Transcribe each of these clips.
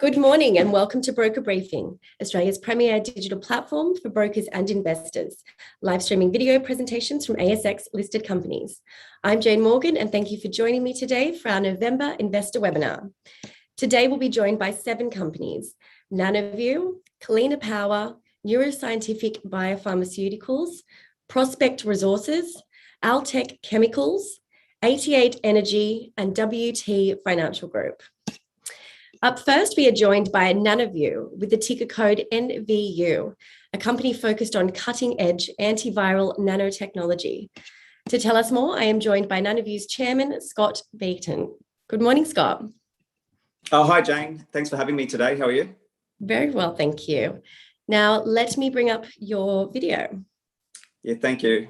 Good morning and welcome to Broker Briefing, Australia's premier digital platform for brokers and investors, live streaming video presentations from ASX listed companies. I'm Jane Morgan and thank you for joining me today for our November investor webinar. Today we'll be joined by 7 companies: Nanoveu, Kalina Power, Neuroscientific Biopharmaceuticals, Prospect Resources, Altech Chemicals, 88 Energy and WT Financial Group. Up first, we are joined by Nanoveu with the ticker code NVU, a company focused on cutting-edge antiviral nanotechnology. To tell us more, I am joined by Nanoveu's chairman, Scott Beaton. Good morning, Scott. Oh, hi, Jane. Thanks for having me today. How are you? Very well, thank you. Now, let me bring up your video. Yeah, thank you.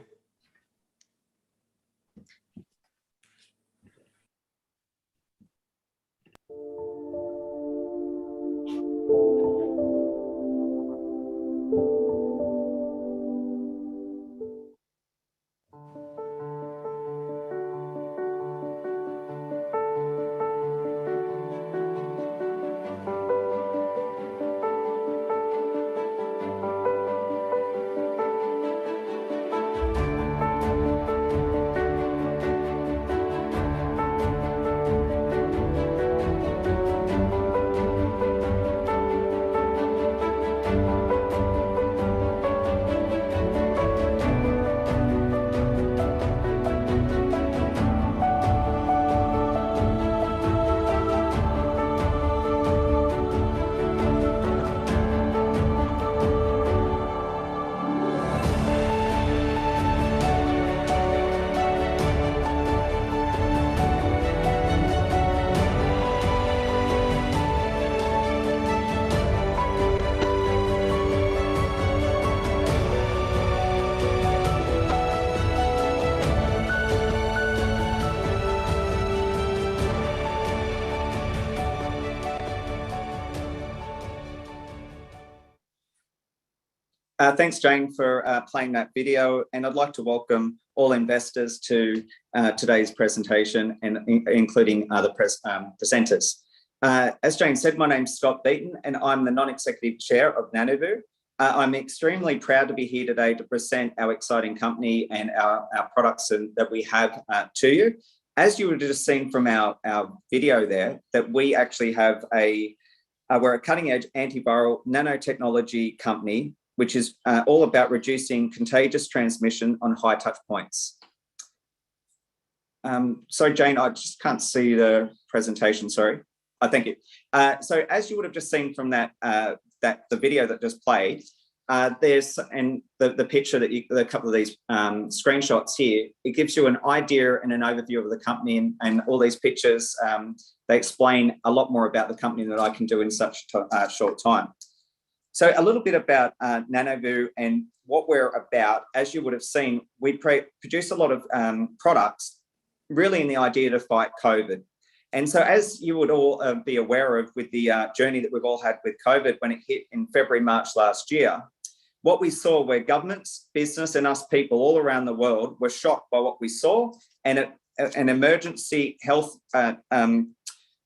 Thanks, Jane, for playing that video, and I'd like to welcome all investors to today's presentation, and including other presenters. As Jane said, my name's Scott Beaton, and I'm the non-executive chair of Nanoveu. I'm extremely proud to be here today to present our exciting company and our products that we have to you. As you would have just seen from our video there, that we actually have we're a cutting-edge antiviral nanotechnology company, which is all about reducing contagious transmission on high touch points. So Jane, I just can't see the presentation, sorry. Thank you. So as you would have just seen from the video that just played, there's the picture that a couple of these screenshots here, it gives you an idea and an overview of the company, and all these pictures, they explain a lot more about the company than I can do in such a short time. So a little bit about Nanoveu and what we're about. As you would have seen, we produce a lot of products really in the idea to fight COVID. And so as you would all be aware of with the journey that we've all had with COVID when it hit in February, March last year, what we saw were governments, business and us people all around the world were shocked by what we saw, and an emergency health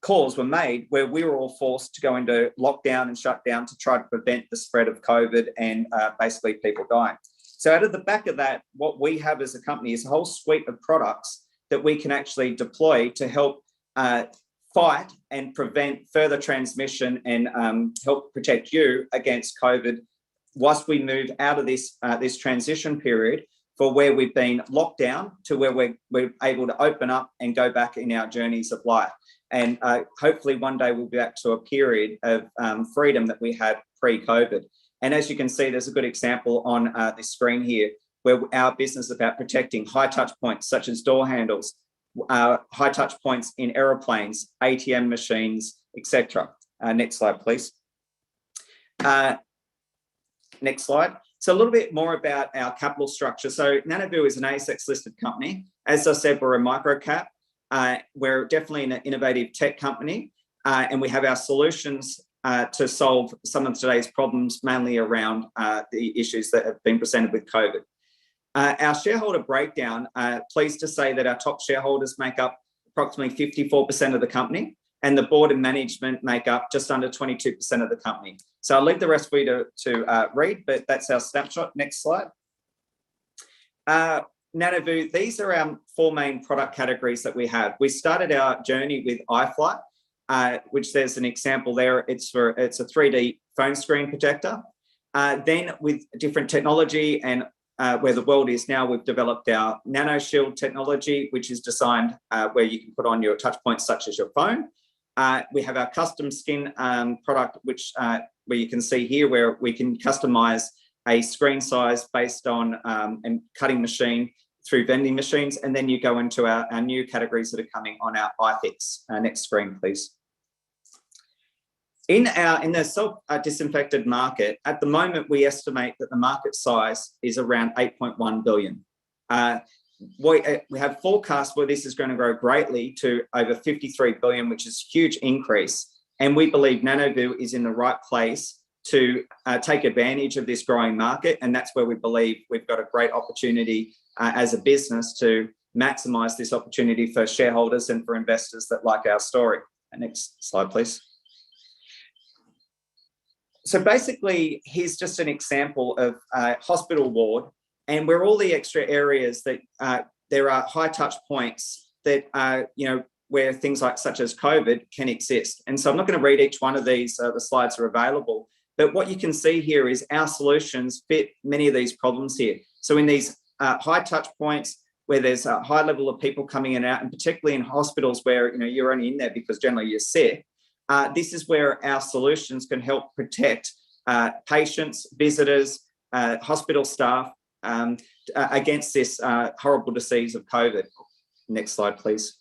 calls were made where we were all forced to go into lockdown and shut down to try to prevent the spread of COVID and basically people dying. So out of the back of that, what we have as a company is a whole suite of products that we can actually deploy to help fight and prevent further transmission and help protect you against COVID whilst we move out of this transition period for where we've been locked down to where we're able to open up and go back in our journeys of life. And hopefully one day we'll be back to a period of freedom that we had pre-COVID. And as you can see, there's a good example on this screen here where our business is about protecting high touch points such as door handles, high touch points in aeroplanes, ATM machines, etc. Next slide, please. Next slide. So a little bit more about our capital structure. So Nanoveu is an ASX listed company. As I said, we're a micro cap. We're definitely an innovative tech company, and we have our solutions to solve some of today's problems, mainly around the issues that have been presented with COVID. Our shareholder breakdown, pleased to say that our top shareholders make up approximately 54% of the company. and the board and management make up just under 22% of the company. So I'll leave the rest for you to read, but that's our snapshot. Next slide. Nanoveu, these are our 4 main product categories that we have. We started our journey with iFlight, which there's an example there. It's a 3D phone screen projector. Then with different technology and where the world is now, we've developed our NanoShield technology, which is designed where you can put on your touch points such as your phone. We have our custom skin product, which where you can see here where we can customize a screen size based on and cutting machine through vending machines. And then you go into our new categories that are coming on our iFix. Next screen, please. In the self-disinfected market, at the moment, we estimate that the market size is around 8.1 billion. We have forecasts where this is going to grow greatly to over 53 billion, which is a huge increase. And we believe Nanoveu is in the right place to take advantage of this growing market. And that's where we believe we've got a great opportunity as a business to maximize this opportunity for shareholders and for investors that like our story. Next slide, please. So basically, here's just an example of a hospital ward, and where all the extra areas that there are high touch points that where things like such as COVID can exist. And so I'm not going to read each one of these. The slides are available, but what you can see here is our solutions fit many of these problems here. So in these high touch points where there's a high level of people coming in and out, and particularly in hospitals where you're only in there because generally you're sick. This is where our solutions can help protect patients, visitors, hospital staff against this horrible disease of COVID. Next slide, please.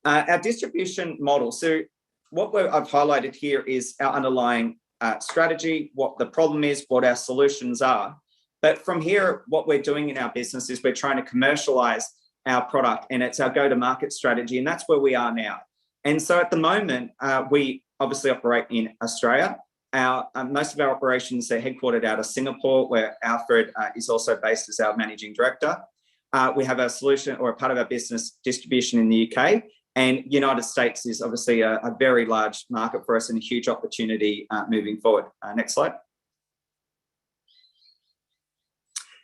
Our distribution model. So what I've highlighted here is our underlying strategy, what the problem is, what our solutions are. But from here, what we're doing in our business is we're trying to commercialize our product, and it's our go-to-market strategy, and that's where we are now. And so at the moment, we obviously operate in Australia. Most of our operations are headquartered out of Singapore, where Alfred is also based as our managing director. We have a solution or a part of our business distribution in the UK, and United States is obviously a very large market for us and a huge opportunity moving forward. Next slide.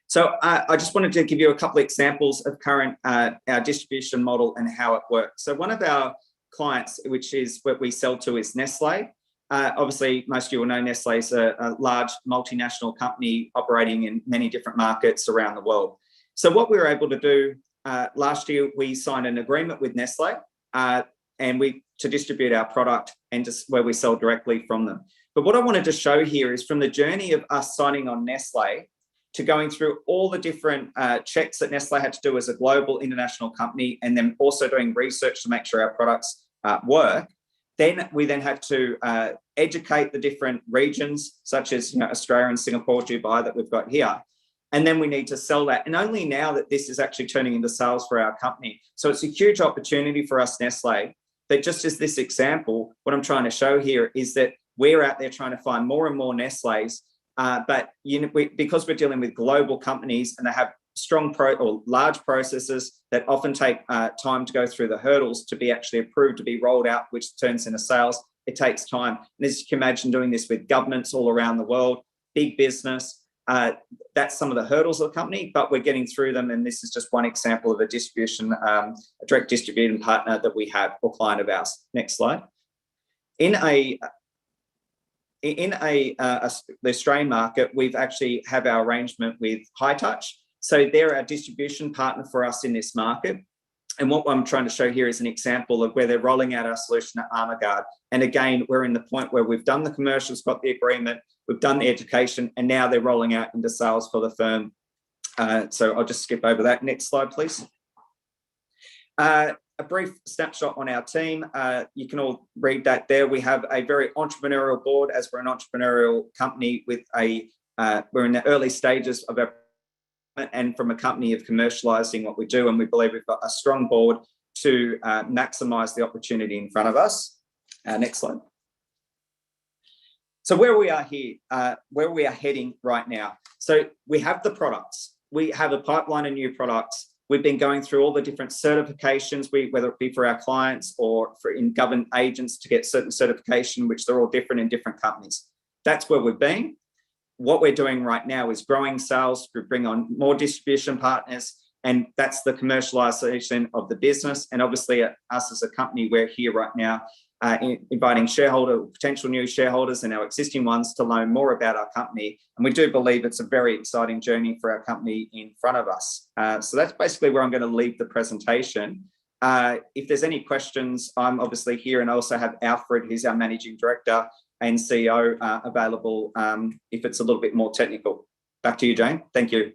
So I just wanted to give you a couple of examples of current our distribution model and how it works. So one of our clients, which is what we sell to, is Nestle. Obviously, most of you will know Nestle is a large multinational company operating in many different markets around the world. So what we were able to do last year, we signed an agreement with Nestle and to distribute our product and where we sell directly from them. But what I wanted to show here is from the journey of us signing on Nestle to going through all the different checks that Nestle had to do as a global international company, and then also doing research to make sure our products work. Then we have to educate the different regions, such as Australia and Singapore, Dubai, that we've got here. And then we need to sell that. And only now that this is actually turning into sales for our company. So it's a huge opportunity for us, Nestle. But just as this example, what I'm trying to show here is that we're out there trying to find more and more Nestle's. But because we're dealing with global companies and they have strong or large processes that often take time to go through the hurdles to be actually approved, to be rolled out, which turns into sales, it takes time. And as you can imagine, doing this with governments all around the world, big business, that's some of the hurdles of the company, but we're getting through them. And this is just one example of a distribution, a direct distributing partner that we have or client of ours. Next slide. In the Australian market, we've actually have our arrangement with High Touch. So they're our distribution partner for us in this market. And what I'm trying to show here is an example of where they're rolling out our solution at Armaguard. And again, we're in the point where we've done the commercials, got the agreement, we've done the education, and now they're rolling out into sales for the firm. So I'll just skip over that. Next slide, please. A brief snapshot on our team. You can all read that there. We have a very entrepreneurial board, as we're an entrepreneurial company with we're in the early stages of our, and from a company of commercializing what we do. And we believe we've got a strong board to maximize the opportunity in front of us. Next slide. So where we are here, where we are heading right now. So we have the products. We have a pipeline of new products. We've been going through all the different certifications, whether it be for our clients or for in government agents to get certain certification, which they're all different in different companies. That's where we've been. What we're doing right now is growing sales. We bring on more distribution partners, and that's the commercialization of the business. And obviously, us as a company, we're here right now inviting potential new shareholders and our existing ones to learn more about our company. And we do believe it's a very exciting journey for our company in front of us. So that's basically where I'm going to leave the presentation. If there's any questions, I'm obviously here, and I also have Alfred, who's our Managing Director and CEO, available if it's a little bit more technical. Back to you, Jane. Thank you.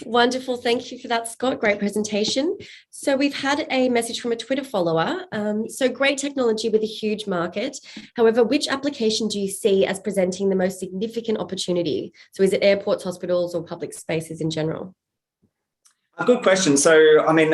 Wonderful. Thank you for that, Scott. Great presentation. So we've had a message from a Twitter follower. So great technology with a huge market. However, which application do you see as presenting the most significant opportunity? So is it airports, hospitals, or public spaces in general? A good question. So, I mean,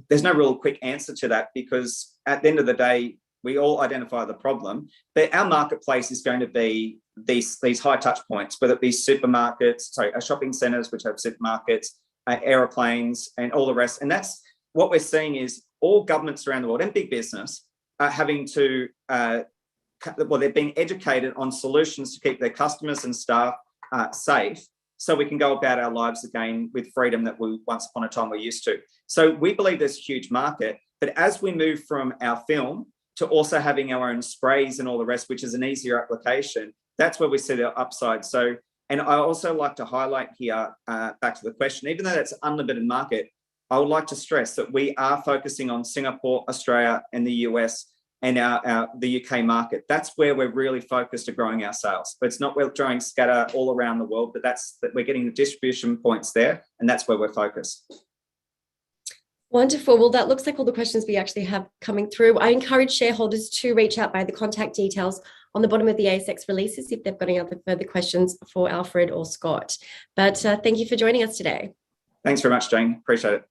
there's no real quick answer to that, because at the end of the day, we all identify the problem, but our marketplace is going to be these high touch points, whether it be shopping centres, which have supermarkets, aeroplanes, and all the rest. And that's what we're seeing is all governments around the world and big business are having to, they're being educated on solutions to keep their customers and staff safe, so we can go about our lives again with freedom that we once upon a time were used to. So we believe there's a huge market, but as we move from our film to also having our own sprays and all the rest, which is an easier application, that's where we see the upside. So, and I also like to highlight here, back to the question, even though that's an unlimited market, I would like to stress that we are focusing on Singapore, Australia, and the US, and the UK market. That's where we're really focused on growing our sales. But it's not we're throwing scatter all around the world, but we're getting the distribution points there, and that's where we're focused. Wonderful. Well, that looks like all the questions we actually have coming through. I encourage shareholders to reach out by the contact details on the bottom of the ASX releases if they've got any other further questions for Alfred or Scott. But thank you for joining us today. Thanks very much, Jane. Appreciate it.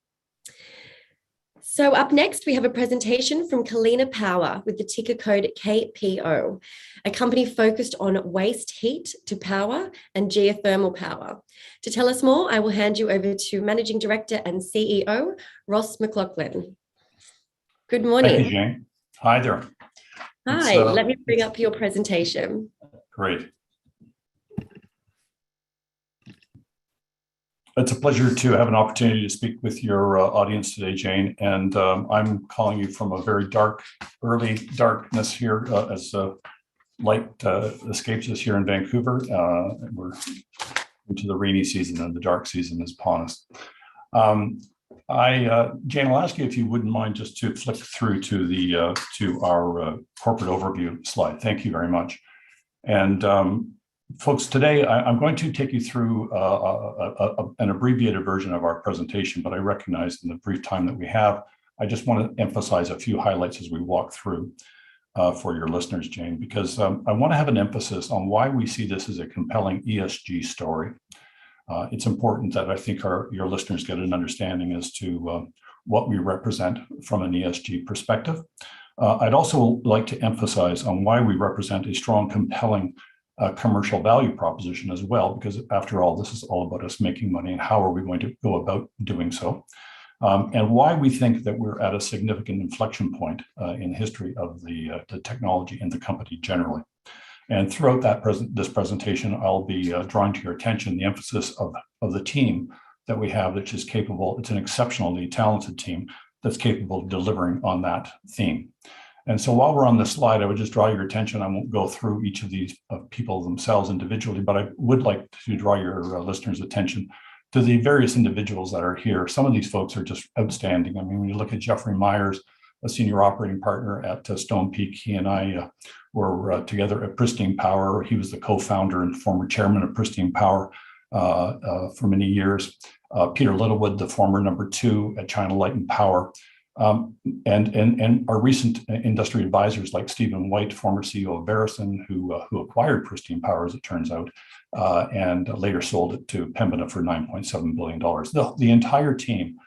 So up next, we have a presentation from Kalina Power with the ticker code KPO, a company focused on waste heat to power and geothermal power. To tell us more, I will hand you over to Managing Director and CEO, Ross McLaughlin. Good morning. Thank you, Jane. Hi there. Hi, let me bring up your presentation. Great. It's a pleasure to have an opportunity to speak with your audience today, Jane. And I'm calling you from a very early darkness here as light escapes us here in Vancouver. We're into the rainy season, and the dark season is upon us. Jane, I'll ask you if you wouldn't mind just to flick through to our corporate overview slide. Thank you very much. And folks, today I'm going to take you through an abbreviated version of our presentation, but I recognize in the brief time that we have, I just want to emphasize a few highlights as we walk through for your listeners, Jane, because I want to have an emphasis on why we see this as a compelling ESG story. It's important that I think your listeners get an understanding as to what we represent from an ESG perspective. I'd also like to emphasize on why we represent a strong, compelling commercial value proposition as well, because after all, this is all about us making money and how are we going to go about doing so, and why we think that we're at a significant inflection point in history of the technology and the company generally. And throughout this presentation, I'll be drawing to your attention the emphasis of the team that we have, which is capable. It's an exceptionally talented team that's capable of delivering on that theme. And so while we're on this slide, I would just draw your attention. I won't go through each of these people themselves individually, but I would like to draw your listeners' attention to the various individuals that are here. Some of these folks are just outstanding. I mean, when you look at Jeffrey Myers, a senior operating partner at Stone Peak, he and I were together at Pristine Power. He was the co-founder and former chairman of Pristine Power for many years. Peter Littlewood, the former number 2 at China Light and Power. And our recent industry advisors like Stephen White, former CEO of Verison, who acquired Pristine Power, as it turns out, and later sold it to Pembina for $9.7 billion. The entire team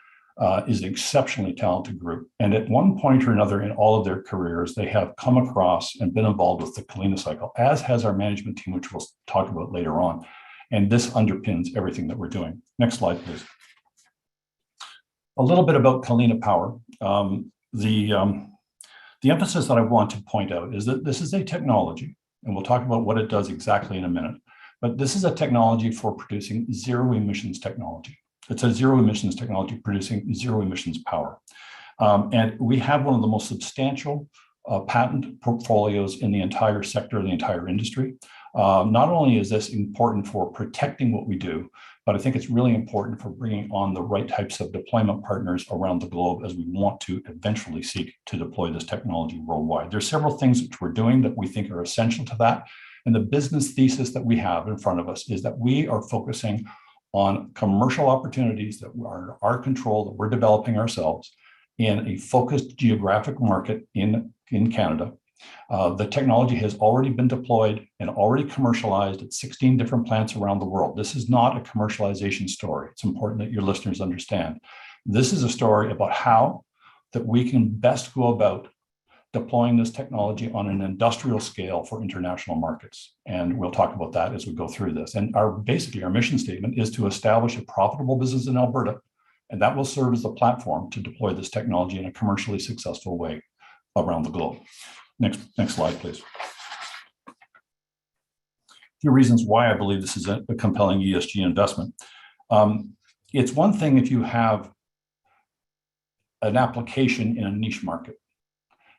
is an exceptionally talented group. And at one point or another in all of their careers, they have come across and been involved with the Kalina cycle, as has our management team, which we'll talk about later on. And this underpins everything that we're doing. Next slide, please. A little bit about Kalina Power. The emphasis that I want to point out is that this is a technology, and we'll talk about what it does exactly in a minute, but this is a technology for producing zero emissions technology. It's a zero emissions technology producing zero emissions power. And we have one of the most substantial patent portfolios in the entire sector, the entire industry. Not only is this important for protecting what we do, but I think it's really important for bringing on the right types of deployment partners around the globe as we want to eventually seek to deploy this technology worldwide. There's several things which we're doing that we think are essential to that. And the business thesis that we have in front of us is that we are focusing on commercial opportunities that are in our control, that we're developing ourselves in a focused geographic market in Canada. The technology has already been deployed and already commercialized at 16 different plants around the world. This is not a commercialization story. It's important that your listeners understand. This is a story about how that we can best go about deploying this technology on an industrial scale for international markets. And we'll talk about that as we go through this. And basically our mission statement is to establish a profitable business in Alberta, and that will serve as the platform to deploy this technology in a commercially successful way around the globe. Next slide, please. A few reasons why I believe this is a compelling ESG investment. It's one thing if you have an application in a niche market.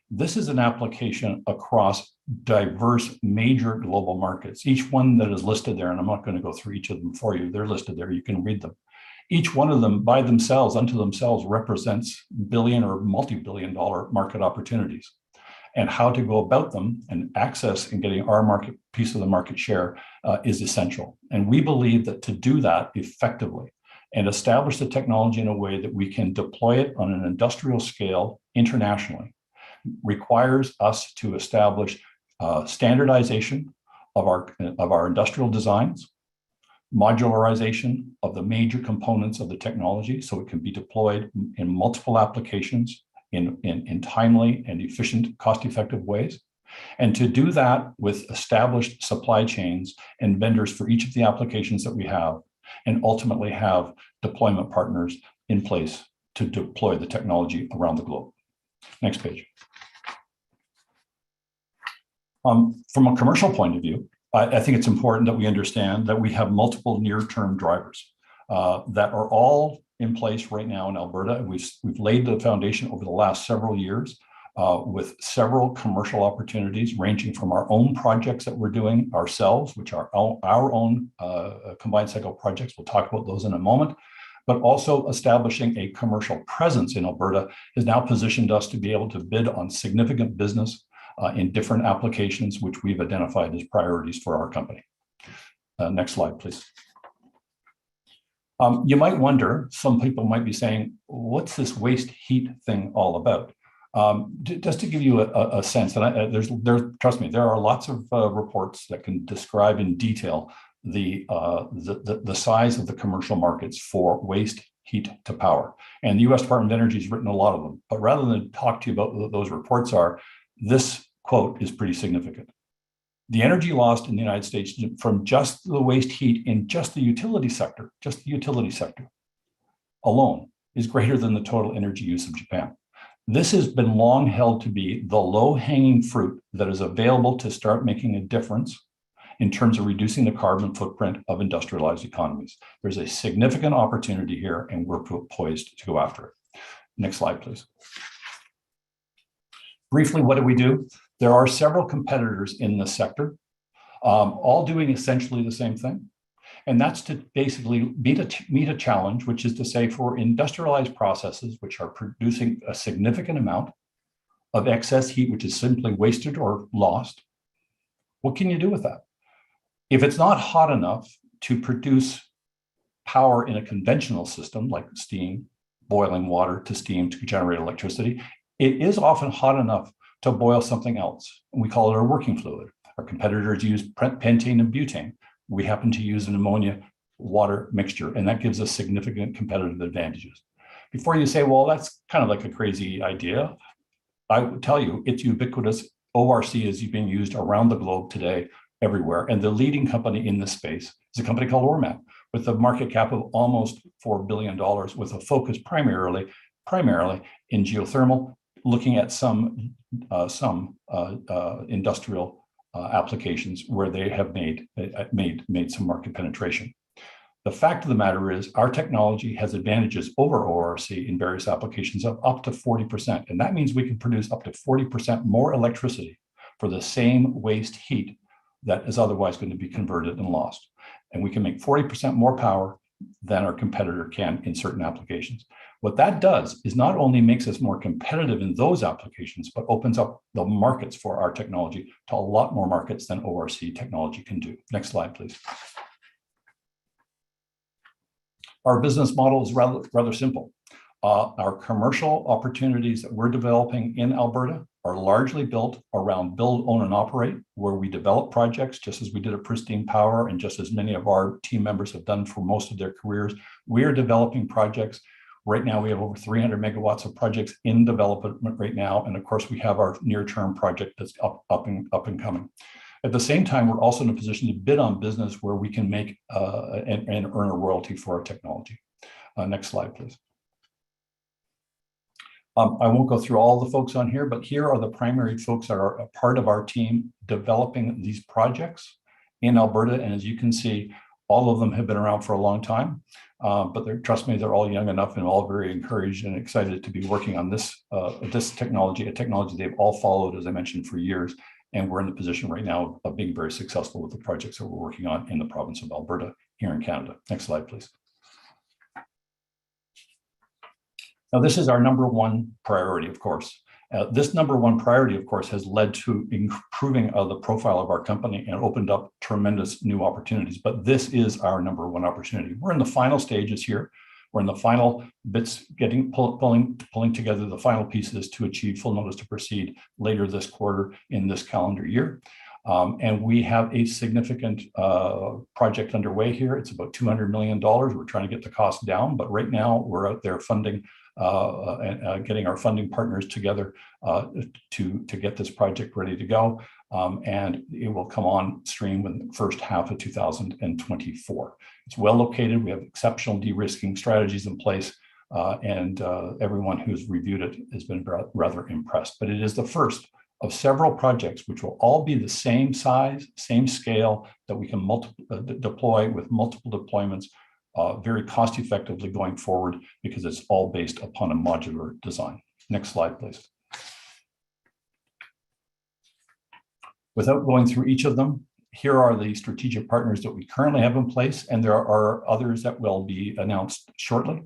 This is an application across diverse major global markets. Each one that is listed there, and I'm not going to go through each of them for you, they're listed there, you can read them. Each one of them by themselves, unto themselves, represents billion or multi-billion dollar market opportunities. And how to go about them and access and getting our market piece of the market share is essential. And we believe that to do that effectively and establish the technology in a way that we can deploy it on an industrial scale internationally requires us to establish standardization of our industrial designs, modularization of the major components of the technology so it can be deployed in multiple applications in timely and efficient, cost-effective ways. And to do that with established supply chains and vendors for each of the applications that we have, and ultimately have deployment partners in place to deploy the technology around the globe. Next page. From a commercial point of view, I think it's important that we understand that we have multiple near-term drivers that are all in place right now in Alberta. We've laid the foundation over the last several years with several commercial opportunities ranging from our own projects that we're doing ourselves, which are our own combined cycle projects. We'll talk about those in a moment, but also establishing a commercial presence in Alberta has now positioned us to be able to bid on significant business in different applications, which we've identified as priorities for our company. Next slide, please. You might wonder, some people might be saying, what's this waste heat thing all about? Just to give you a sense, and trust me, there are lots of reports that can describe in detail the size of the commercial markets for waste heat to power. And the US Department of Energy has written a lot of them. But rather than talk to you about what those reports are, this quote is pretty significant. The energy lost in the United States from just the waste heat in just the utility sector alone is greater than the total energy use of Japan. This has been long held to be the low-hanging fruit that is available to start making a difference in terms of reducing the carbon footprint of industrialized economies. There's a significant opportunity here, and we're poised to go after it. Next slide, please. Briefly, what do? There are several competitors in this sector, all doing essentially the same thing. And that's to basically meet a challenge, which is to say for industrialized processes, which are producing a significant amount of excess heat, which is simply wasted or lost, what can you do with that? If it's not hot enough to produce power in a conventional system like steam, boiling water to steam to generate electricity, it is often hot enough to boil something else. We call it a working fluid. Our competitors use pentane and butane. We happen to use an ammonia water mixture, and that gives us significant competitive advantages. Before you say, well, that's kind of like a crazy idea, I would tell you it's ubiquitous. ORC is being used around the globe today, everywhere. And the leading company in this space is a company called Ormat, with a market cap of almost $4 billion, with a focus primarily in geothermal, looking at some industrial applications where they have made some market penetration. The fact of the matter is our technology has advantages over ORC in various applications of up to 40%. And that means we can produce up to 40% more electricity for the same waste heat that is otherwise going to be converted and lost. And we can make 40% more power than our competitor can in certain applications. What that does is not only makes us more competitive in those applications, but opens up the markets for our technology to a lot more markets than ORC technology can do. Next slide, please. Our business model is rather simple. Our commercial opportunities that we're developing in Alberta are largely built around build, own, and operate, where we develop projects just as we did at Pristine Power and just as many of our team members have done for most of their careers. We are developing projects. Right now, we have over 300 megawatts of projects in development right now. And of course, we have our near-term project that's up and coming. At the same time, we're also in a position to bid on business where we can make and earn a royalty for our technology. Next slide, please. I won't go through all the folks on here, but here are the primary folks that are a part of our team developing these projects in Alberta. And as you can see, all of them have been around for a long time, but trust me, they're all young enough and all very encouraged and excited to be working on this technology, a technology they've all followed, as I mentioned, for years. And we're in the position right now of being very successful with the projects that we're working on in the province of Alberta here in Canada. Next slide, please. Now, this is our number one priority, of course. This number one priority, of course, has led to improving the profile of our company and opened up tremendous new opportunities. But this is our number one opportunity. We're in the final stages here. We're in the final bits, pulling together the final pieces to achieve full notice to proceed later this quarter in this calendar year. And we have a significant project underway here. It's about $200 million. We're trying to get the cost down, but right now we're out there funding and getting our funding partners together to get this project ready to go. And it will come on stream in the first half of 2024. It's well located. We have exceptional de-risking strategies in place, and everyone who's reviewed it has been rather impressed. But it is the first of several projects which will all be the same size, same scale, that we can deploy with multiple deployments very cost effectively going forward, because it's all based upon a modular design. Next slide, please. Without going through each of them, here are the strategic partners that we currently have in place, and there are others that will be announced shortly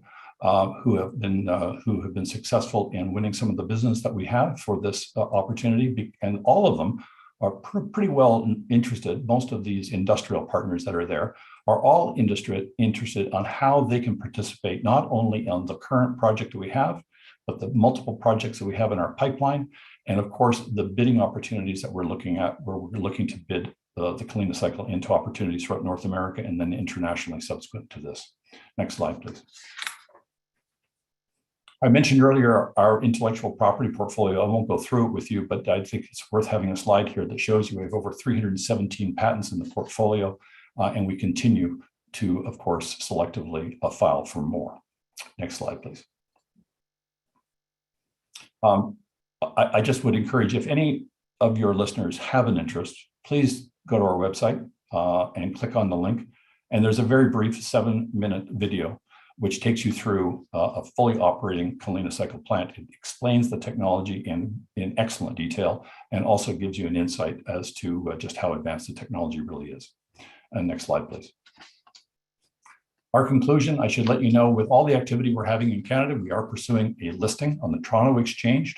who have been successful in winning some of the business that we have for this opportunity, and all of them are pretty well interested. Most of these industrial partners that are there are all interested on how they can participate not only on the current project that we have, but the multiple projects that we have in our pipeline, and of course the bidding opportunities that we're looking at, where we're looking to bid the Kalina cycle into opportunities throughout North America and then internationally subsequent to this. Next slide, please. I mentioned earlier our intellectual property portfolio. I won't go through it with you, but I think it's worth having a slide here that shows you we have over 317 patents in the portfolio, and we continue to, of course, selectively file for more. Next slide, please. I just would encourage, if any of your listeners have an interest, please go to our website and click on the link. And there's a very brief 7-minute video which takes you through a fully operating Kalina cycle plant. It explains the technology in excellent detail and also gives you an insight as to just how advanced the technology really is. And next slide, please. Our conclusion, I should let you know, with all the activity we're having in Canada, we are pursuing a listing on the Toronto Exchange.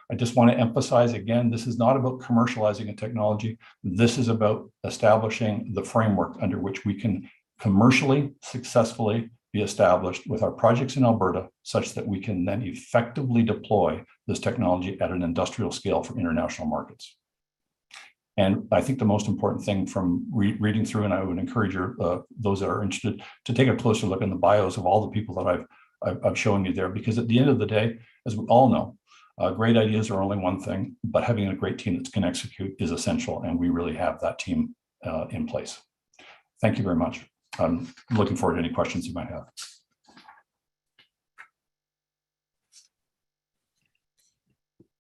I just want to emphasize again, this is not about commercializing a technology. This is about establishing the framework under which we can commercially successfully be established with our projects in Alberta, such that we can then effectively deploy this technology at an industrial scale for international markets. And I think the most important thing from reading through, and I would encourage those that are interested to take a closer look in the bios of all the people that I've shown you there, because at the end of the day, as we all know, great ideas are only one thing, but having a great team that can execute is essential, and we really have that team in place. Thank you very much. I'm looking forward to any questions you might have.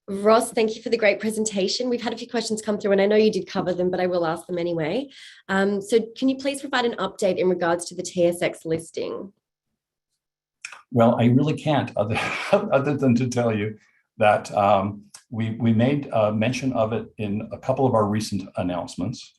Ross, thank you for the great presentation. We've had a few questions come through, and I know you did cover them, but I will ask them anyway. So can you please provide an update in regards to the TSX listing? Well, I really can't, other than to tell you that we made mention of it in a couple of our recent announcements,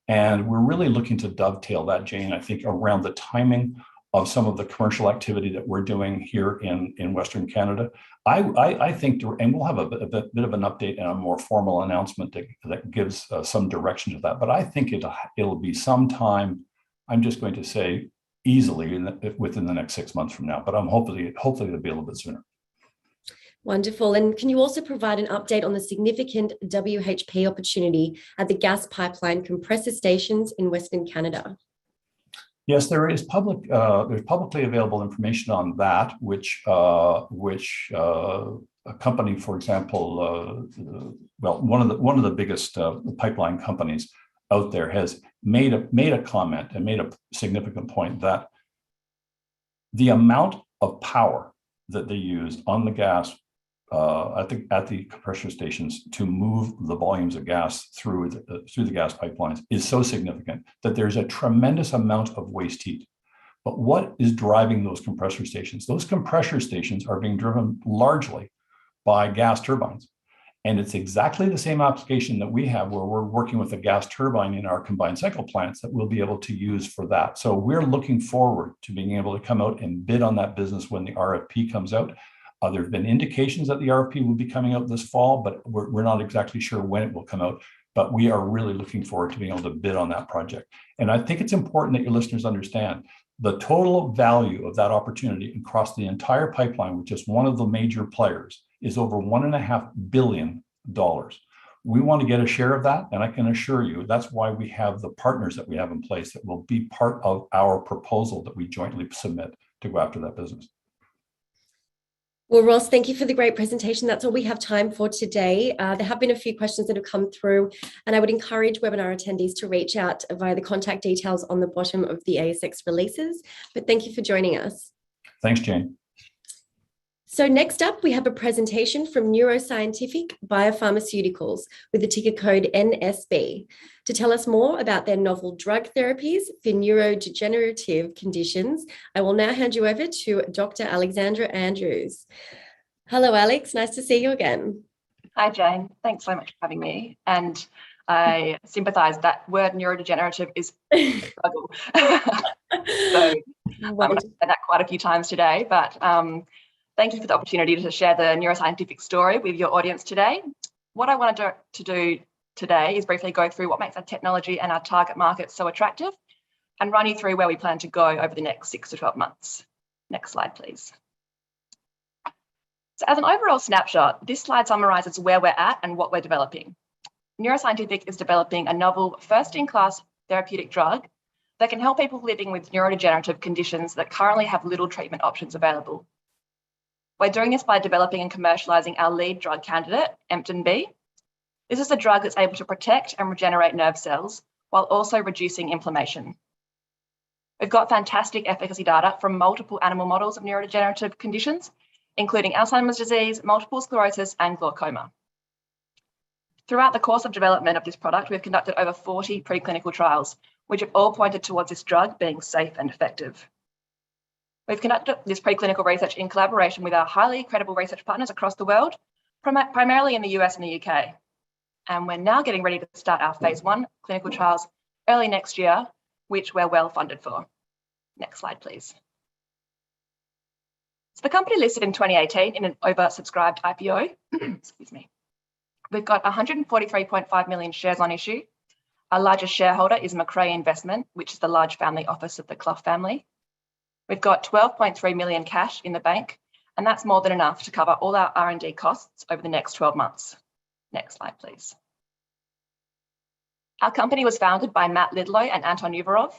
and we're really looking to dovetail that, Jane, I think, around the timing of some of the commercial activity that we're doing here in Western Canada. I think, and we'll have a bit of an update and a more formal announcement that gives some direction to that. But I think it'll be sometime, I'm just going to say easily within the next 6 months from now, but I'm hopefully it'll be a little bit sooner. Wonderful. And can you also provide an update on the significant WHP opportunity at the gas pipeline compressor stations in Western Canada? Yes, there's publicly available information on that, which a company, for example, well, one of the biggest pipeline companies out there has made a comment and made a significant point that the amount of power that they use on the gas at the compressor stations to move the volumes of gas through the gas pipelines is so significant that there's a tremendous amount of waste heat. But what is driving those compressor stations? Those compressor stations are being driven largely by gas turbines. And it's exactly the same application that we have where we're working with a gas turbine in our combined cycle plants that we'll be able to use for that. So we're looking forward to being able to come out and bid on that business when the RFP comes out. There have been indications that the RFP will be coming out this fall, but we're not exactly sure when it will come out. But we are really looking forward to being able to bid on that project. And I think it's important that your listeners understand the total value of that opportunity across the entire pipeline with just one of the major players is over $1.5 billion. We want to get a share of that, and I can assure you that's why we have the partners that we have in place that will be part of our proposal that we jointly submit to go after that business. Well, Ross, thank you for the great presentation. That's all we have time for today. There have been a few questions that have come through, and I would encourage webinar attendees to reach out via the contact details on the bottom of the ASX releases. But thank you for joining us. Thanks, Jane. So next up, we have a presentation from Neuroscientific Biopharmaceuticals with the ticker code NSB to tell us more about their novel drug therapies for neurodegenerative conditions. I will now hand you over to Dr. Alexandra Andrews. Hello, Alex. Nice to see you again. Hi, Jane. Thanks so much for having me. And I sympathise that word neurodegenerative is a struggle. So I've said that quite a few times today, but thank you for the opportunity to share the neuroscientific story with your audience today. What I wanted to do today is briefly go through what makes our technology and our target market so attractive and run you through where we plan to go over the next 6 to 12 months. Next slide, please. So as an overall snapshot, this slide summarises where we're at and what we're developing. Neuroscientific is developing a novel first-in-class therapeutic drug that can help people living with neurodegenerative conditions that currently have little treatment options available. We're doing this by developing and commercialising our lead drug candidate, EmptinB. This is a drug that's able to protect and regenerate nerve cells while also reducing inflammation. We've got fantastic efficacy data from multiple animal models of neurodegenerative conditions, including Alzheimer's disease, multiple sclerosis, and glaucoma. Throughout the course of development of this product, we've conducted over 40 preclinical trials, which have all pointed towards this drug being safe and effective. We've conducted this preclinical research in collaboration with our highly credible research partners across the world, primarily in the US and the UK. And we're now getting ready to start our phase 1 clinical trials early next year, which we're well funded for. Next slide, please. So the company listed in 2018 in an oversubscribed IPO. Excuse me. We've got 143.5 million shares on issue. Our largest shareholder is Macrae Investment, which is the large family office of the Clough family. We've got 12.3 million cash in the bank, and that's more than enough to cover all our R&D costs over the next 12 months. Next slide, please. Our company was founded by Matt Lidlow and Anton Uvarov.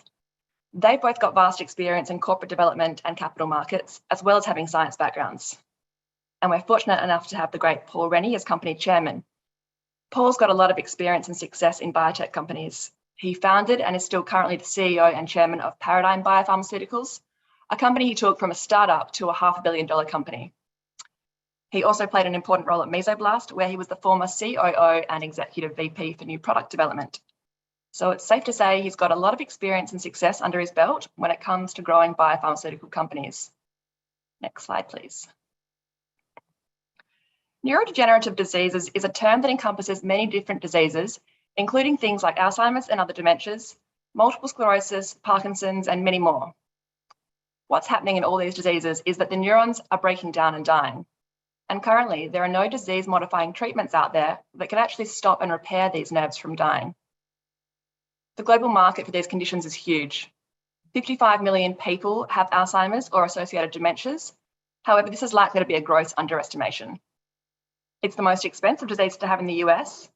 They've both got vast experience in corporate development and capital markets, as well as having science backgrounds. And we're fortunate enough to have the great Paul Rennie as company chairman. Paul's got a lot of experience and success in biotech companies, He founded and is still currently the CEO and chairman of Paradigm Biopharmaceuticals, a company he took from a startup to a $500 million company. He also played an important role at Mesoblast, where he was the former COO and executive VP for new product development. So it's safe to say he's got a lot of experience and success under his belt when it comes to growing biopharmaceutical companies. Next slide, please. Neurodegenerative diseases is a term that encompasses many different diseases, including things like Alzheimer's and other dementias, multiple sclerosis, Parkinson's, and many more. What's happening in all these diseases is that the neurons are breaking down and dying. And currently, there are no disease-modifying treatments out there that can actually stop and repair these nerves from dying. The global market for these conditions is huge. 55 million people have Alzheimer's or associated dementias. However, this is likely to be a gross underestimation. It's the most expensive disease to have in the US,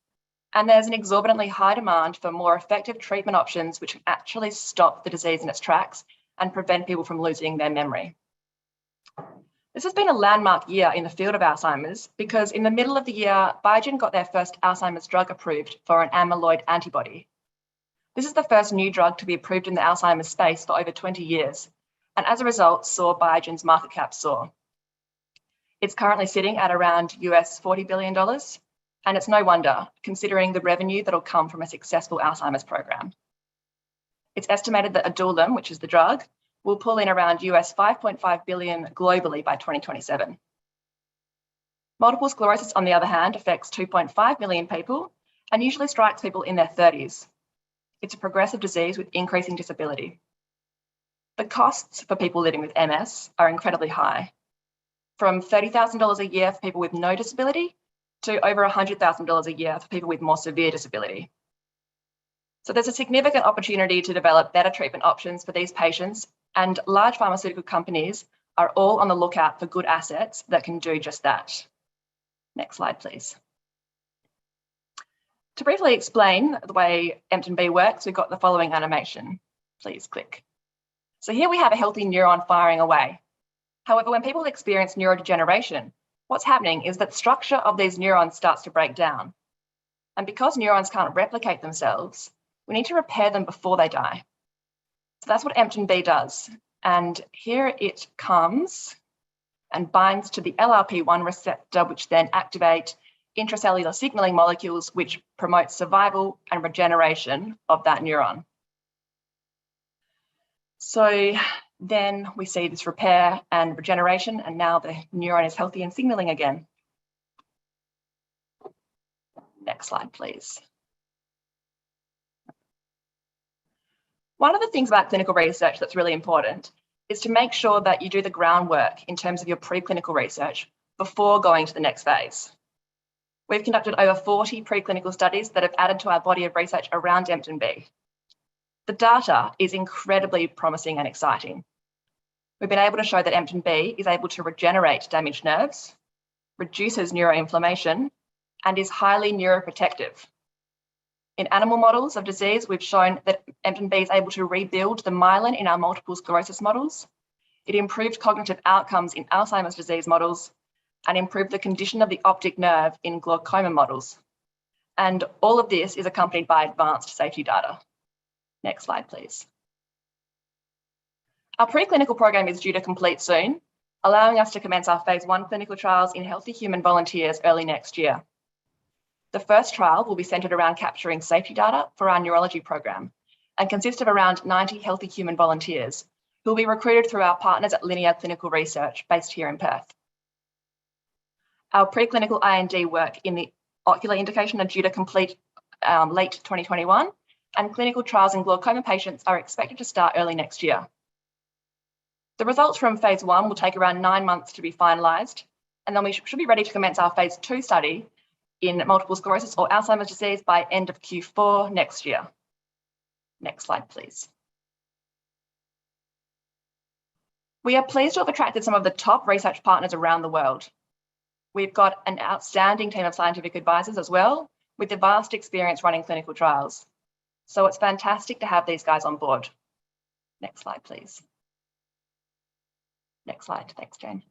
and there's an exorbitantly high demand for more effective treatment options which can actually stop the disease in its tracks and prevent people from losing their memory. This has been a landmark year in the field of Alzheimer's because in the middle of the year, Biogen got their first Alzheimer's drug approved for an amyloid antibody. This is the first new drug to be approved in the Alzheimer's space for over 20 years, and as a result, saw Biogen's market cap soar. It's currently sitting at around US $40 billion, and it's no wonder, considering the revenue that'll come from a successful Alzheimer's program. It's estimated that Aduhelm, which is the drug, will pull in around US $5.5 billion globally by 2027. Multiple sclerosis, on the other hand, affects 2.5 million people and usually strikes people in their 30s. It's a progressive disease with increasing disability. The costs for people living with MS are incredibly high, from $30,000 a year for people with no disability to over $100,000 a year for people with more severe disability. So there's a significant opportunity to develop better treatment options for these patients, and large pharmaceutical companies are all on the lookout for good assets that can do just that. Next slide, please. To briefly explain the way EmptinB works, we've got the following animation. Please click. So here we have a healthy neuron firing away. However, when people experience neurodegeneration, what's happening is that the structure of these neurons starts to break down. And because neurons can't replicate themselves, we need to repair them before they die. So that's what EmptinB does. And here it comes and binds to the LRP1 receptor, which then activate intracellular signaling molecules, which promote survival and regeneration of that neuron. So then we see this repair and regeneration, and now the neuron is healthy and signaling again. Next slide, please. One of the things about clinical research that's really important is to make sure that you do the groundwork in terms of your preclinical research before going to the next phase. We've conducted over 40 preclinical studies that have added to our body of research around EmptinB. The data is incredibly promising and exciting. We've been able to show that EmptinB is able to regenerate damaged nerves, reduces neuroinflammation, and is highly neuroprotective. In animal models of disease, we've shown that EmptinB is able to rebuild the myelin in our multiple sclerosis models. It improved cognitive outcomes in Alzheimer's disease models and improved the condition of the optic nerve in glaucoma models. And all of this is accompanied by advanced safety data. Next slide, please. Our preclinical program is due to complete soon, allowing us to commence our phase 1 clinical trials in healthy human volunteers early next year. The first trial will be centered around capturing safety data for our neurology program and consist of around 90 healthy human volunteers who will be recruited through our partners at Linear Clinical Research based here in Perth. Our preclinical IND work in the ocular indication are due to complete late 2021, and clinical trials in glaucoma patients are expected to start early next year. The results from phase 1 will take around 9 months to be finalised, and then we should be ready to commence our phase 2 study in multiple sclerosis or Alzheimer's disease by end of Q4 next year. Next slide, please. We are pleased to have attracted some of the top research partners around the world. We've got an outstanding team of scientific advisors as well, with a vast experience running clinical trials. So it's fantastic to have these guys on board. Next slide, please. Next slide, thanks, Jane.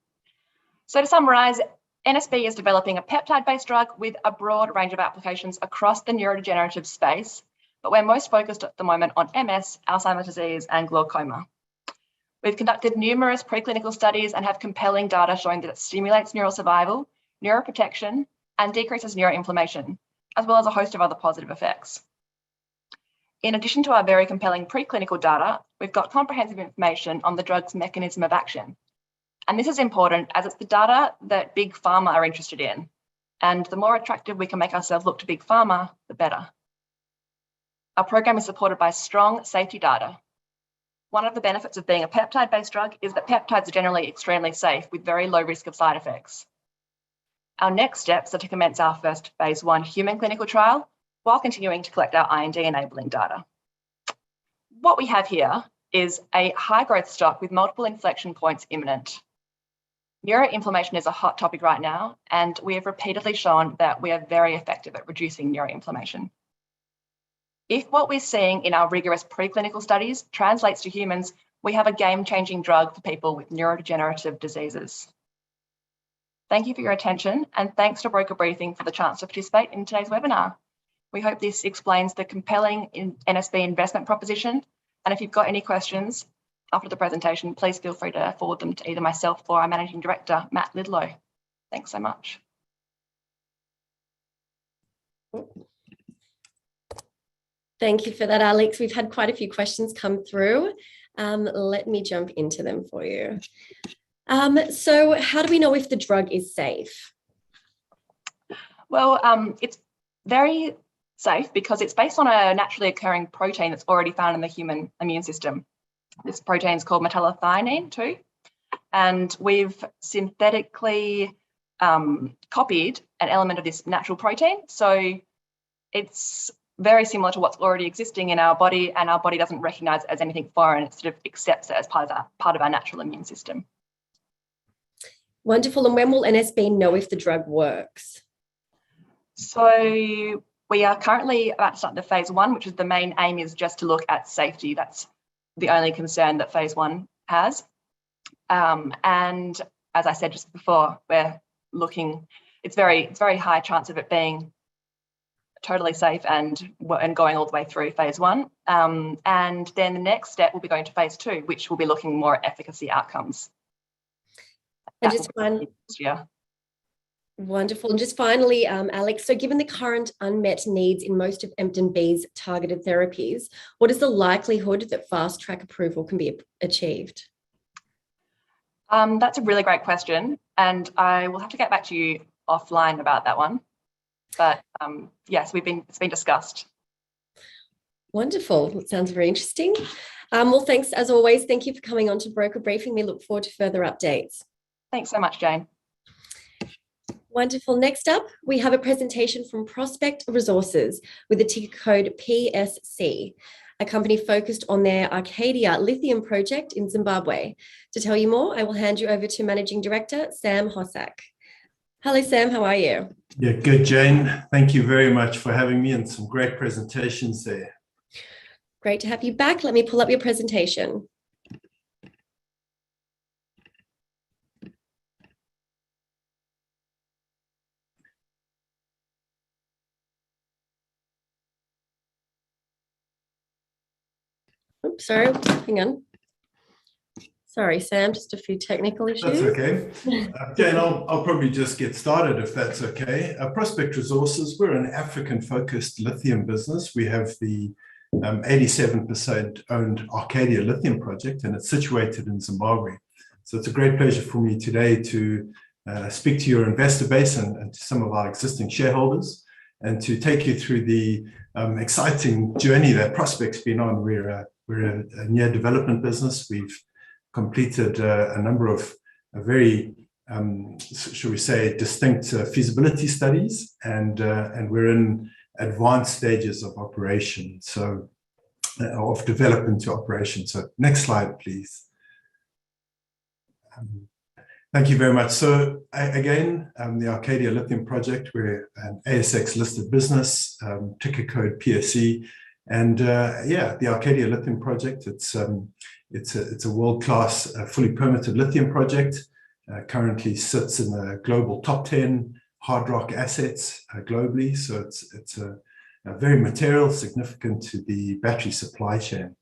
So to summarise, NSB is developing a peptide-based drug with a broad range of applications across the neurodegenerative space but we're most focused at the moment on MS, Alzheimer's disease, and glaucoma. We've conducted numerous preclinical studies and have compelling data showing that it stimulates neural survival, neuroprotection, and decreases neuroinflammation, as well as a host of other positive effects. In addition to our very compelling preclinical data, we've got comprehensive information on the drug's mechanism of action. And this is important as it's the data that big pharma are interested in. And the more attractive we can make ourselves look to big pharma, the better. Our program is supported by strong safety data. One of the benefits of being a peptide-based drug is that peptides are generally extremely safe with very low risk of side effects. Our next steps are to commence our first phase 1 human clinical trial while continuing to collect our IND-enabling data. What we have here is a high-growth stock with multiple inflection points imminent. Neuroinflammation is a hot topic right now, and we have repeatedly shown that we are very effective at reducing neuroinflammation. If what we're seeing in our rigorous preclinical studies translates to humans, we have a game-changing drug for people with neurodegenerative diseases. Thank you for your attention, and thanks to Broker Briefing for the chance to participate in today's webinar. We hope this explains the compelling NSB investment proposition, and if you've got any questions after the presentation, please feel free to forward them to either myself or our Managing Director, Matt Lidlow. Thanks so much. Thank you for that, Alex. We've had quite a few questions come through. Let me jump into them for you. So how do we know if the drug is safe? Well, it's very safe because it's based on a naturally occurring protein that's already found in the human immune system. This protein is called metallothionein 2, and we've synthetically copied an element of this natural protein. So it's very similar to what's already existing in our body, and our body doesn't recognize it as anything foreign. It sort of accepts it as part of our natural immune system. Wonderful. And when will NSB know if the drug works? So we are currently about to start the phase 1, which is the main aim is just to look at safety. That's the only concern that phase 1 has. And as I said just before, we're looking, it's very high chance of it being totally safe and going all the way through phase 1. And then the next step will be going to phase 2, which will be looking more at efficacy outcomes. And just finally, yeah. Wonderful. And just finally, Alex, so given the current unmet needs in most of MDB's targeted therapies, what is the likelihood that fast track approval can be achieved? That's a really great question, and I will have to get back to you offline about that one. But yes, it's been discussed. Wonderful. It sounds very interesting. Well, thanks as always. Thank you for coming on to Broker Briefing. We look forward to further updates. Thanks so much, Jane. Wonderful. Next up, we have a presentation from Prospect Resources with the ticker code PSC, a company focused on their Arcadia lithium project in Zimbabwe. To tell you more, I will hand you over to Managing Director, Sam Hossack. Hello, Sam. How are you? Yeah, good, Jane. Thank you very much for having me and some great presentations there. Great to have you back. Let me pull up your presentation. Oops, sorry, hang on. Sorry, Sam, just a few technical issues. That's okay. Jane, I'll probably just get started if that's okay. Prospect Resources, we're an African-focused lithium business. We have the 87% owned Arcadia lithium project, and it's situated in Zimbabwe. So it's a great pleasure for me today to speak to your investor base and to some of our existing shareholders, and to take you through the exciting journey that Prospect's been on. We're a near development business. We've completed a number of very, shall we say, distinct feasibility studies, and we're in advanced stages of operation, so of development to operation. So next slide, please. Thank you very much. So again, the Arcadia Lithium Project, we're an ASX listed business, ticker code PSC. And yeah, the Arcadia Lithium Project, it's a world-class, fully permitted lithium project. Currently sits in the global top 10 hard rock assets globally. So it's very material, significant to the battery supply chain.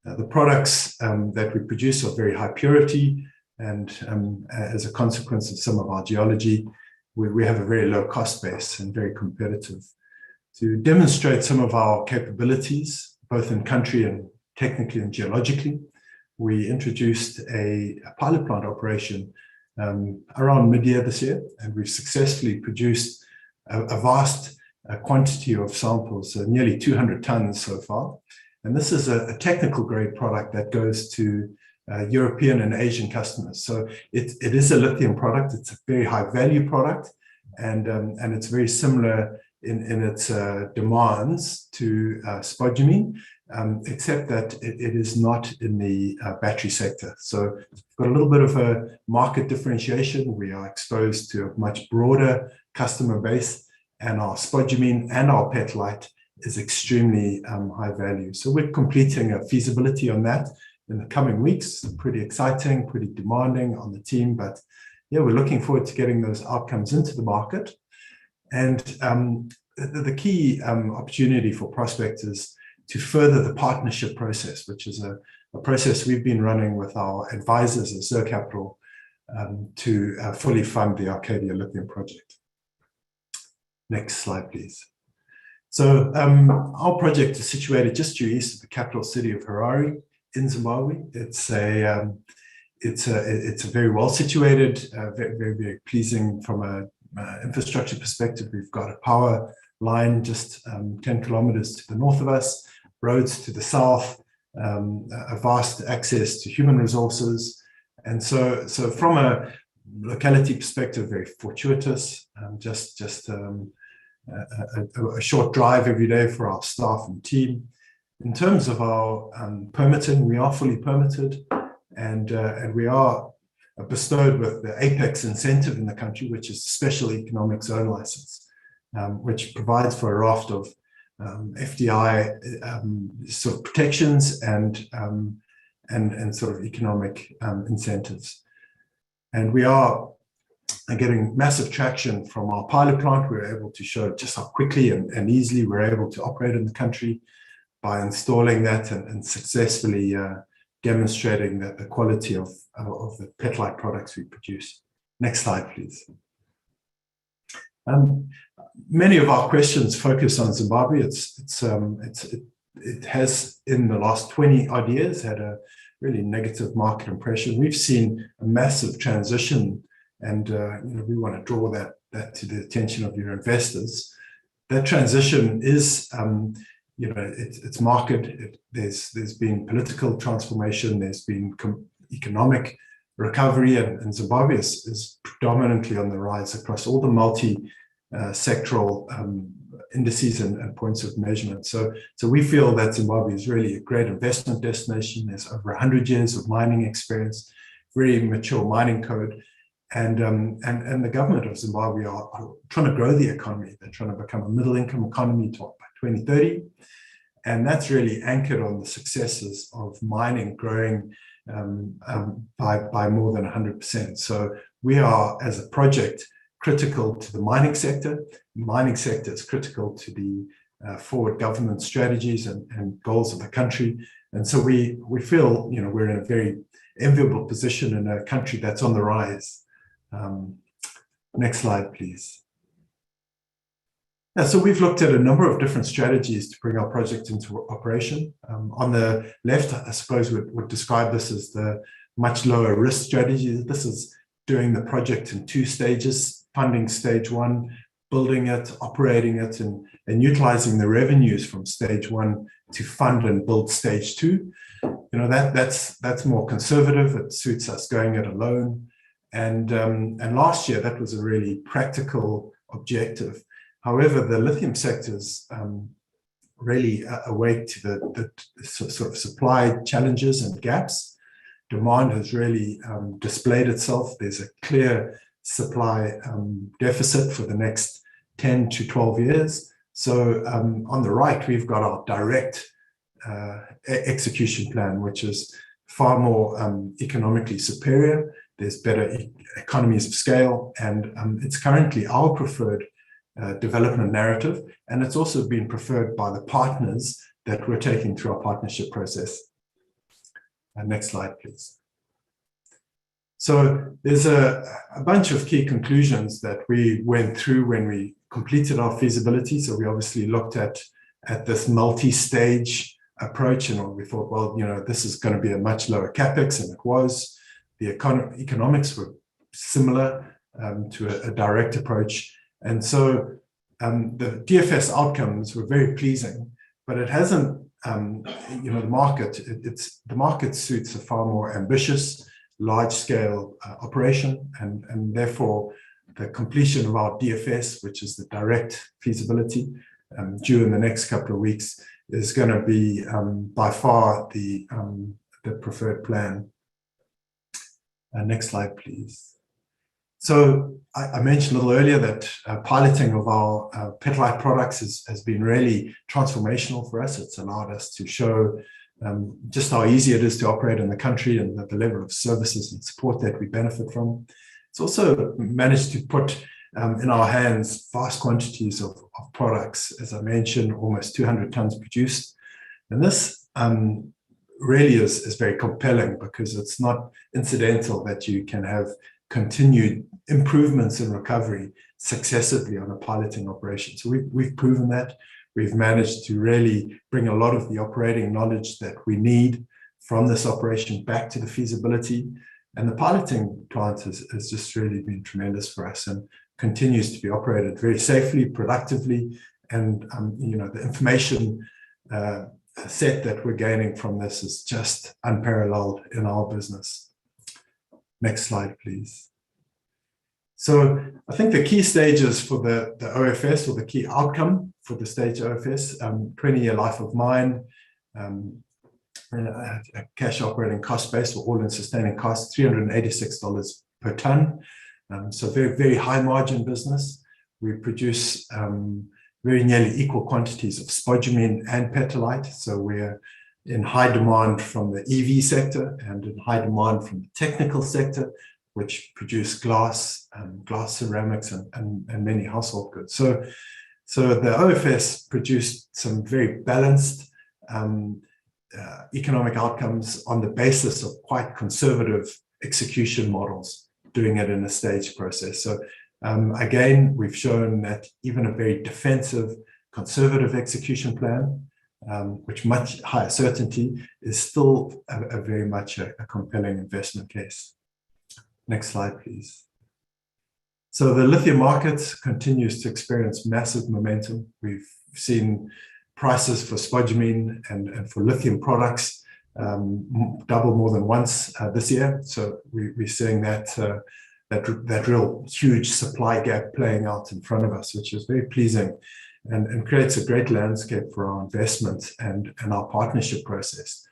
The products that we produce are very high purity, and as a consequence of some of our geology, we have a very low cost base and very competitive. To demonstrate some of our capabilities, both in country and technically and geologically, we introduced a pilot plant operation around mid-year this year, and we've successfully produced a vast quantity of samples, nearly 200 tons so far. And this is a technical grade product that goes to European and Asian customers. So it is a lithium product. It's a very high value product, and it's very similar in its demands to spodumene, except that it is not in the battery sector. So we've got a little bit of a market differentiation. We are exposed to a much broader customer base, and our spodumene and our petalite is extremely high value. So we're completing a feasibility on that in the coming weeks. Pretty exciting, pretty demanding on the team, but yeah, we're looking forward to getting those outcomes into the market. And the key opportunity for Prospect is to further the partnership process, which is a process we've been running with our advisors at Zur Capital to fully fund the Arcadia Lithium project. Next slide, please. So our project is situated just due east of the capital city of Harare in Zimbabwe. It's a very well situated, very pleasing from an infrastructure perspective. We've got a power line just 10 kilometers to the north of us, roads to the south, a vast access to human resources. And so from a locality perspective, very fortuitous, just a short drive every day for our staff and team. In terms of our permitting, we are fully permitted, and we are bestowed with the apex incentive in the country, which is Special Economic Zone License, which provides for a raft of FDI sort of protections and sort of economic incentives. And we are getting massive traction from our pilot plant. We're able to show just how quickly and easily we're able to operate in the country by installing that and successfully demonstrating that the quality of the petalite products we produce. Next slide, please. Many of our questions focus on Zimbabwe. It has, in the last 20 odd years, had a really negative market impression. We've seen a massive transition, and we want to draw that to the attention of your investors. That transition is, it's marked. There's been political transformation. There's been economic recovery, and Zimbabwe is predominantly on the rise across all the multi-sectoral indices and points of measurement. So we feel that Zimbabwe is really a great investment destination. There's over 100 years of mining experience, very mature mining code, and the government of Zimbabwe are trying to grow the economy. They're trying to become a middle-income economy by 2030, and that's really anchored on the successes of mining growing by more than 100%. So we are, as a project, critical to the mining sector. The mining sector is critical to the forward government strategies and goals of the country. And so we feel, we're in a very enviable position in a country that's on the rise. Next slide, please. So we've looked at a number of different strategies to bring our project into operation. On the left, I suppose would describe this as the much lower risk strategy. This is doing the project in two stages: funding stage one, building it, operating it, and utilizing the revenues from stage one to fund and build stage two. That's more conservative. It suits us going it alone. And last year, that was a really practical objective. However, the lithium sector's really awake to the sort of supply challenges and gaps. Demand has really displayed itself. There's a clear supply deficit for the next 10 to 12 years. So on the right, we've got our direct execution plan, which is far more economically superior. There's better economies of scale, and it's currently our preferred development narrative, and it's also been preferred by the partners that we're taking through our partnership process. Next slide, please. So there's a bunch of key conclusions that we went through when we completed our feasibility. So we obviously looked at this multi-stage approach, and we thought, well, you know, this is going to be a much lower capex, and it was. The economics were similar to a direct approach, and so the DFS outcomes were very pleasing, but it hasn't, you know, the market suits a far more ambitious, large-scale operation, and therefore the completion of our DFS, which is the direct feasibility, due in the next couple of weeks, is going to be by far the preferred plan. Next slide, please. So I mentioned a little earlier that piloting of our petalite products has been really transformational for us. It's allowed us to show just how easy it is to operate in the country, and the level of services and support that we benefit from. It's also managed to put in our hands vast quantities of products. As I mentioned, almost 200 tons produced. And this really is very compelling, because it's not incidental that you can have continued improvements in recovery successively on a piloting operation. So we've proven that. We've managed to really bring a lot of the operating knowledge that we need from this operation back to the feasibility. And the piloting plant has just really been tremendous for us, and continues to be operated very safely, productively, and you know, the information set that we're gaining from this is just unparalleled in our business. Next slide, please. So I think the key stages for the OFS, or the key outcome for the stage OFS, 20-year life of mine, a cash operating cost base, or all-in sustaining costs, $386 per ton. So very, very high margin business. We produce very nearly equal quantities of spodumene and petalite. So we're in high demand from the EV sector, and in high demand from the technical sector, which produce glass, glass ceramics, and many household goods. So the OFS produced some very balanced economic outcomes on the basis of quite conservative execution models, doing it in a staged process. So again, we've shown that even a very defensive, conservative execution plan, which much higher certainty, is still a very much a compelling investment case. Next slide, please. So the lithium market continues to experience massive momentum. We've seen prices for spodumene and for lithium products double more than once this year. So we're seeing that real huge supply gap playing out in front of us, which is very pleasing, and creates a great landscape for our investment and our partnership process.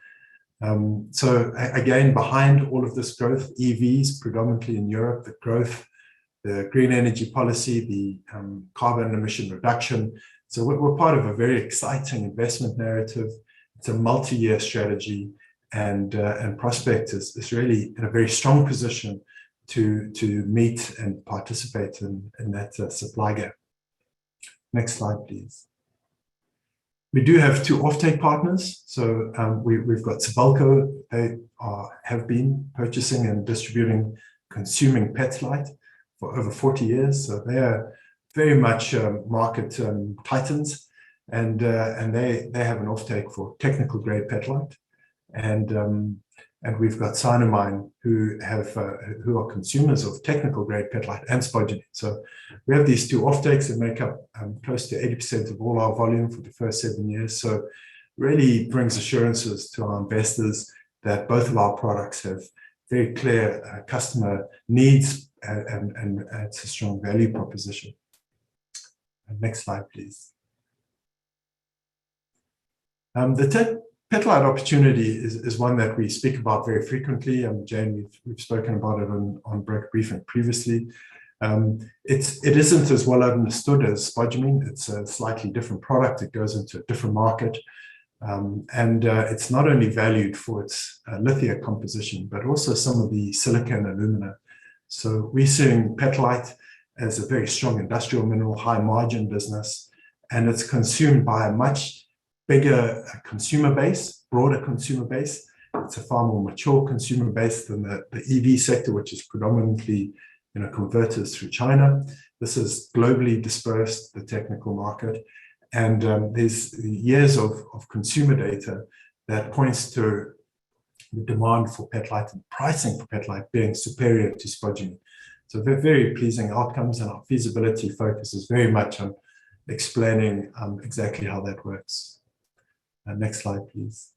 So again, behind all of this growth, EVs, predominantly in Europe, the growth, the green energy policy, the carbon emission reduction. So we're part of a very exciting investment narrative. It's a multi-year strategy, and Prospect is really in a very strong position to meet and participate in that supply gap. Next slide, please. We do have two offtake partners. So we've got Sibelco. They have been purchasing and distributing, consuming petalite for over 40 years. So they are very much market titans, and they have an offtake for technical grade petalite. And we've got Sinomine, who are consumers of technical grade petalite and spodumene. So we have these two offtakes that make up close to 80% of all our volume for the first 7 years. So really brings assurances to our investors that both of our products have very clear customer needs, and it's a strong value proposition. Next slide, please. The petalite opportunity is one that we speak about very frequently. Jane, we've spoken about it on Broker Briefing previously. It isn't as well understood as spodumene. It's a slightly different product. It goes into a different market. And it's not only valued for its lithium composition, but also some of the silicon and alumina. So we're seeing petalite as a very strong industrial mineral, high margin business, and it's consumed by a much bigger consumer base, broader consumer base. It's a far more mature consumer base than the EV sector, which is predominantly, converters through China. This is globally dispersed, the technical market, and there's years of consumer data that points to the demand for petalite and pricing for petalite being superior to spodumene. So they're very pleasing outcomes, and our feasibility focuses very much on explaining exactly how that works. Next slide, please.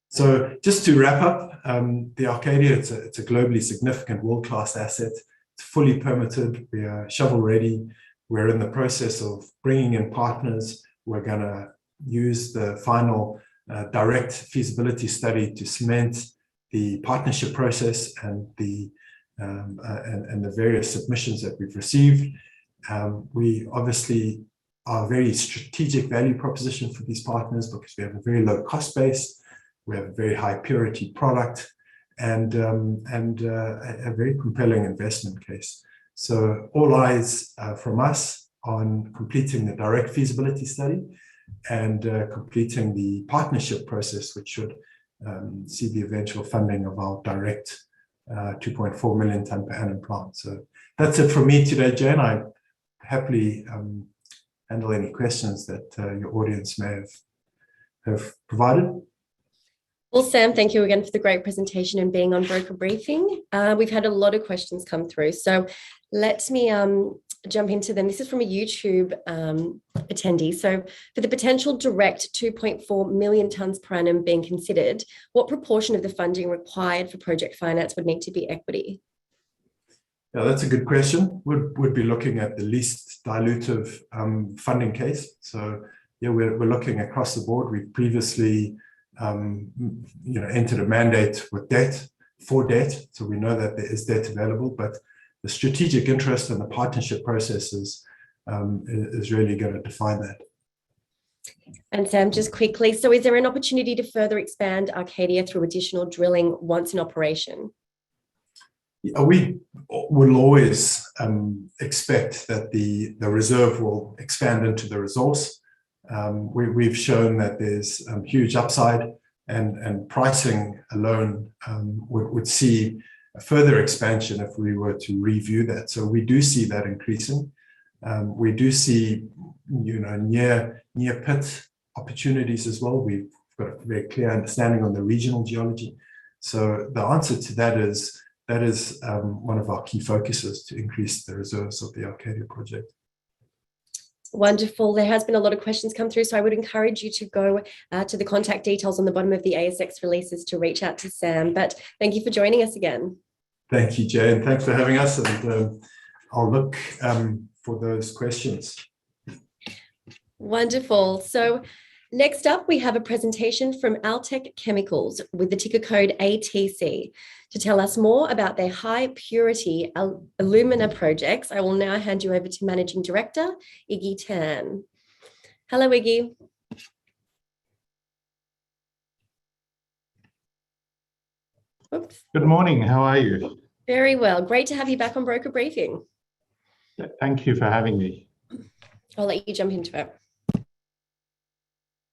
So just to wrap up, the Arcadia, it's a globally significant world-class asset. It's fully permitted. We are shovel ready. We're in the process of bringing in partners. We're going to use the final direct feasibility study to cement the partnership process and the various submissions that we've received. We obviously are a very strategic value proposition for these partners because we have a very low cost base. We have a very high purity product and a very compelling investment case. So all eyes from us on completing the direct feasibility study and completing the partnership process, which should see the eventual funding of our direct 2.4 million ton per annum plant. So that's it from me today, Jane. I happily handle any questions that your audience may have provided. Well, Sam, thank you again for the great presentation and being on Broker Briefing. We've had a lot of questions come through, so let me jump into them. This is from a YouTube attendee. So for the potential direct 2.4 million tonnes per annum being considered, what proportion of the funding required for project finance would need to be equity? Yeah, that's a good question. We'd be looking at the least dilutive funding case. So yeah, we're looking across the board. We've previously entered a mandate with debt, for debt. So we know that there is debt available, but the strategic interest and the partnership processes is really going to define that. And Sam, just quickly, so is there an opportunity to further expand Arcadia through additional drilling once in operation? We will always expect that the reserve will expand into the resource. We've shown that there's huge upside, and pricing alone would see a further expansion if we were to review that. So we do see that increasing. We do see, near pit opportunities as well. We've got a very clear understanding on the regional geology. So the answer to that is one of our key focuses, to increase the reserves of the Arcadia project. Wonderful. There has been a lot of questions come through, so I would encourage you to go to the contact details on the bottom of the ASX releases to reach out to Sam. But thank you for joining us again. Thank you, Jay, and thanks for having us. And I'll look for those questions. Wonderful. So next up, we have a presentation from Altech Chemicals with the ticker code ATC. To tell us more about their high purity alumina projects, I will now hand you over to Managing Director, Iggy Tan. Hello, Iggy. Oops. Good morning. How are you? Very well. Great to have you back on Broker Briefing. Thank you for having me. I'll let you jump into it.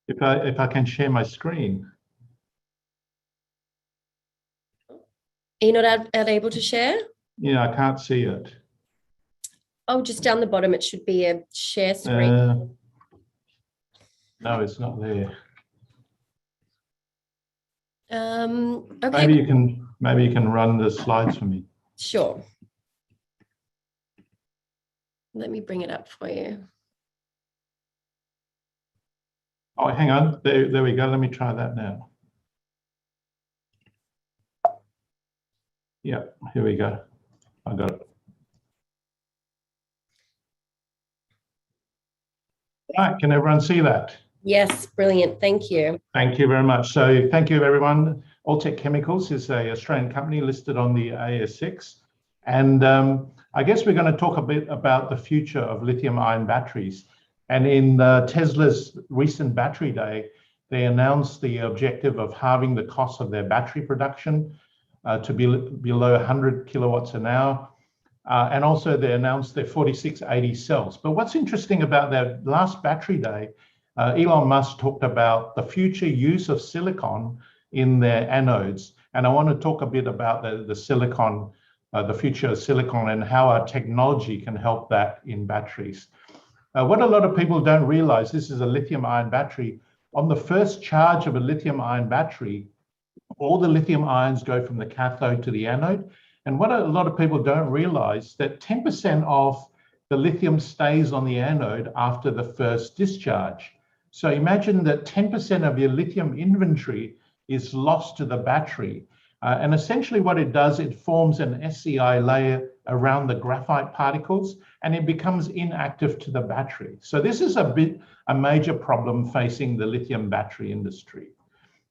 If I can share my screen. Are you not able to share? Yeah, I can't see it. Oh, just down the bottom, it should be a share screen. No, it's not there. Okay. Maybe you can run the slides for me. Sure. Let me bring it up for you. Oh, hang on. There we go. Let me try that now. Yeah, here we go. I got it. Right, can everyone see that? Yes, brilliant. Thank you. Thank you very much. So thank you, everyone. Altech Chemicals is an Australian company listed on the ASX. And I guess we're going to talk a bit about the future of lithium-ion batteries. And in Tesla's recent battery day, they announced the objective of halving the cost of their battery production to be below 100 kilowatts an hour And also they announced their 4680 cells. But what's interesting about that last battery day, Elon Musk talked about the future use of silicon in their anodes. And I want to talk a bit about the silicon, the future of silicon and how our technology can help that in batteries. What a lot of people don't realize, this is a lithium ion battery. On the first charge of a lithium ion battery, all the lithium ions go from the cathode to the anode. And what a lot of people don't realize, that 10% of the lithium stays on the anode after the first discharge. So imagine that 10% of your lithium inventory is lost to the battery. And essentially what it does, it forms an SCI layer around the graphite particles and it becomes inactive to the battery. So this is a major problem facing the lithium battery industry.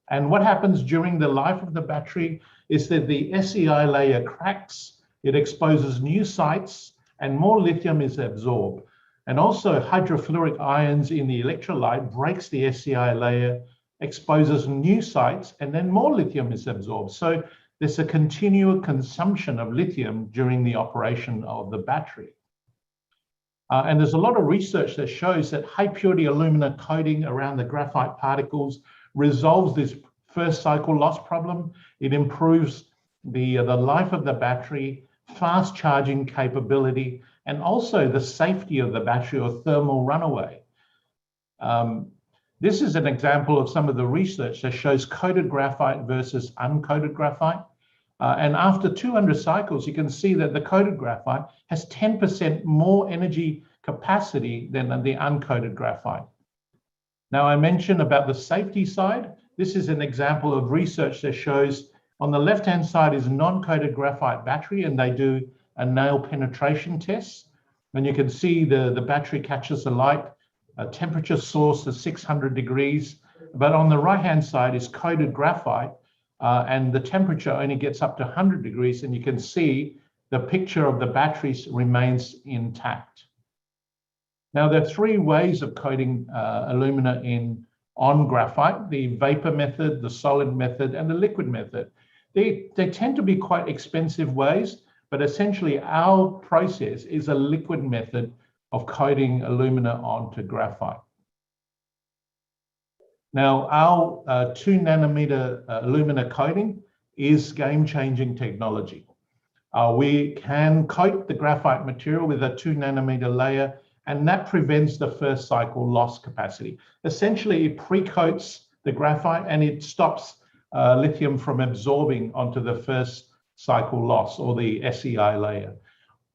And what happens during the life of the battery is that the SCI layer cracks, it exposes new sites and more lithium is absorbed. And also hydrofluoric ions in the electrolyte breaks the SCI layer, exposes new sites, and then more lithium is absorbed. So there's a continual consumption of lithium during the operation of the battery. And there's a lot of research that shows that high purity alumina coating around the graphite particles resolves this first cycle loss problem. It improves the life of the battery, fast charging capability, and also the safety of the battery or thermal runaway. This is an example of some of the research that shows coated graphite versus uncoated graphite. And after 200 cycles, you can see that the coated graphite has 10% more energy capacity than the uncoated graphite. Now, I mentioned about the safety side. This is an example of research that shows on the left-hand side is non-coated graphite battery, and they do a nail penetration test. And you can see the battery catches the light, a temperature source of 600 degrees. But on the right-hand side is coated graphite, and the temperature only gets up to 100 degrees, and you can see the picture of the batteries remains intact. Now, there are three ways of coating alumina on graphite: the vapor method, the solid method, and the liquid method. They tend to be quite expensive ways, but essentially our process is a liquid method of coating alumina onto graphite. Now, our 2 nanometer alumina coating is game-changing technology. We can coat the graphite material with a 2 nanometer layer, and that prevents the first cycle loss capacity. Essentially, it pre-coats the graphite and it stops lithium from absorbing onto the first cycle loss or the SCI layer.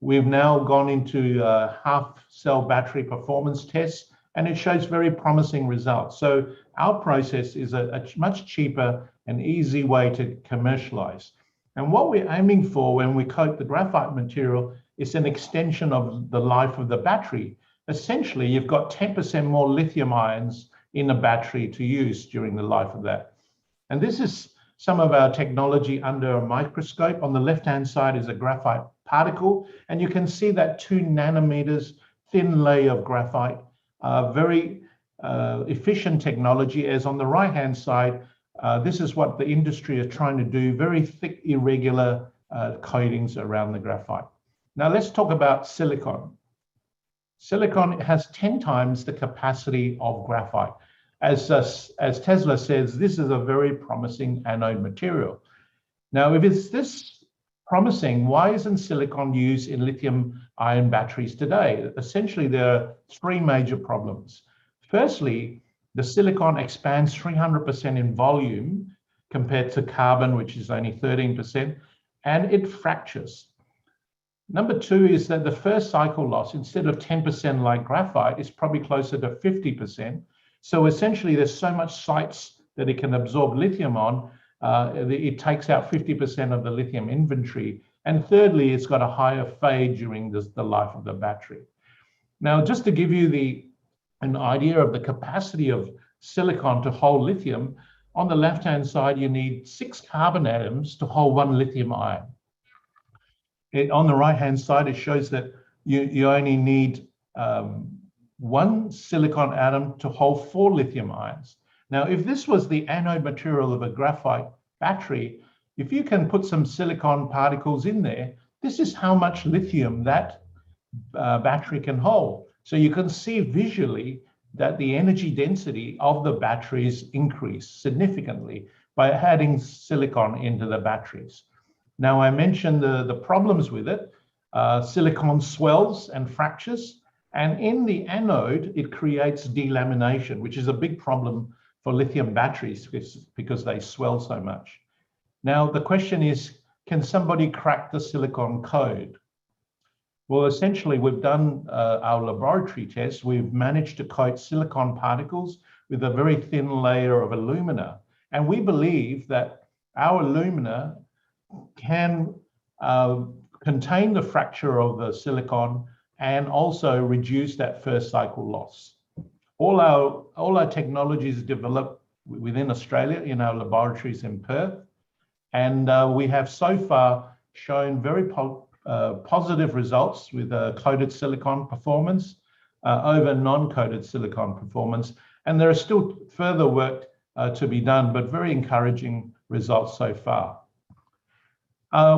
We've now gone into half cell battery performance tests, and it shows very promising results. So our process is a much cheaper and easy way to commercialize. And what we're aiming for when we coat the graphite material is an extension of the life of the battery. Essentially, you've got 10% more lithium ions in the battery to use during the life of that. And this is some of our technology under a microscope. On the left-hand side is a graphite particle, and you can see that 2 nanometers thin layer of graphite, very efficient technology. As on the right-hand side, this is what the industry is trying to do, very thick, irregular coatings around the graphite. Now let's talk about silicon. Silicon has 10 times the capacity of graphite. As Tesla says, this is a very promising anode material. Now, if it's this promising, why isn't silicon used in lithium-ion batteries today? Essentially, there are three major problems. Firstly, the silicon expands 300% in volume compared to carbon, which is only 13%, and it fractures. Number two is that the first cycle loss, instead of 10% like graphite, is probably closer to 50%. So essentially, there's so much sites that it can absorb lithium on, it takes out 50% of the lithium inventory. And thirdly, it's got a higher fade during the life of the battery. Now, just to give you an idea of the capacity of silicon to hold lithium, on the left-hand side, you need 6 carbon atoms to hold 1 lithium ion. On the right-hand side, it shows that you only need 1 silicon atom to hold 4 lithium ions. Now, if this was the anode material of a graphite battery, if you can put some silicon particles in there, this is how much lithium that battery can hold. So you can see visually that the energy density of the batteries increase significantly by adding silicon into the batteries. Now, I mentioned the problems with it. Silicon swells and fractures, and in the anode, it creates delamination, which is a big problem for lithium batteries because they swell so much. Now, the question is, can somebody crack the silicon code? Well, essentially, we've done our laboratory tests. We've managed to coat silicon particles with a very thin layer of alumina. And we believe that our alumina can contain the fracture of the silicon and also reduce that first cycle loss. All our technology is developed within Australia in our laboratories in Perth. And we have so far shown very positive results with coated silicon performance over non-coated silicon performance. And there is still further work to be done, but very encouraging results so far.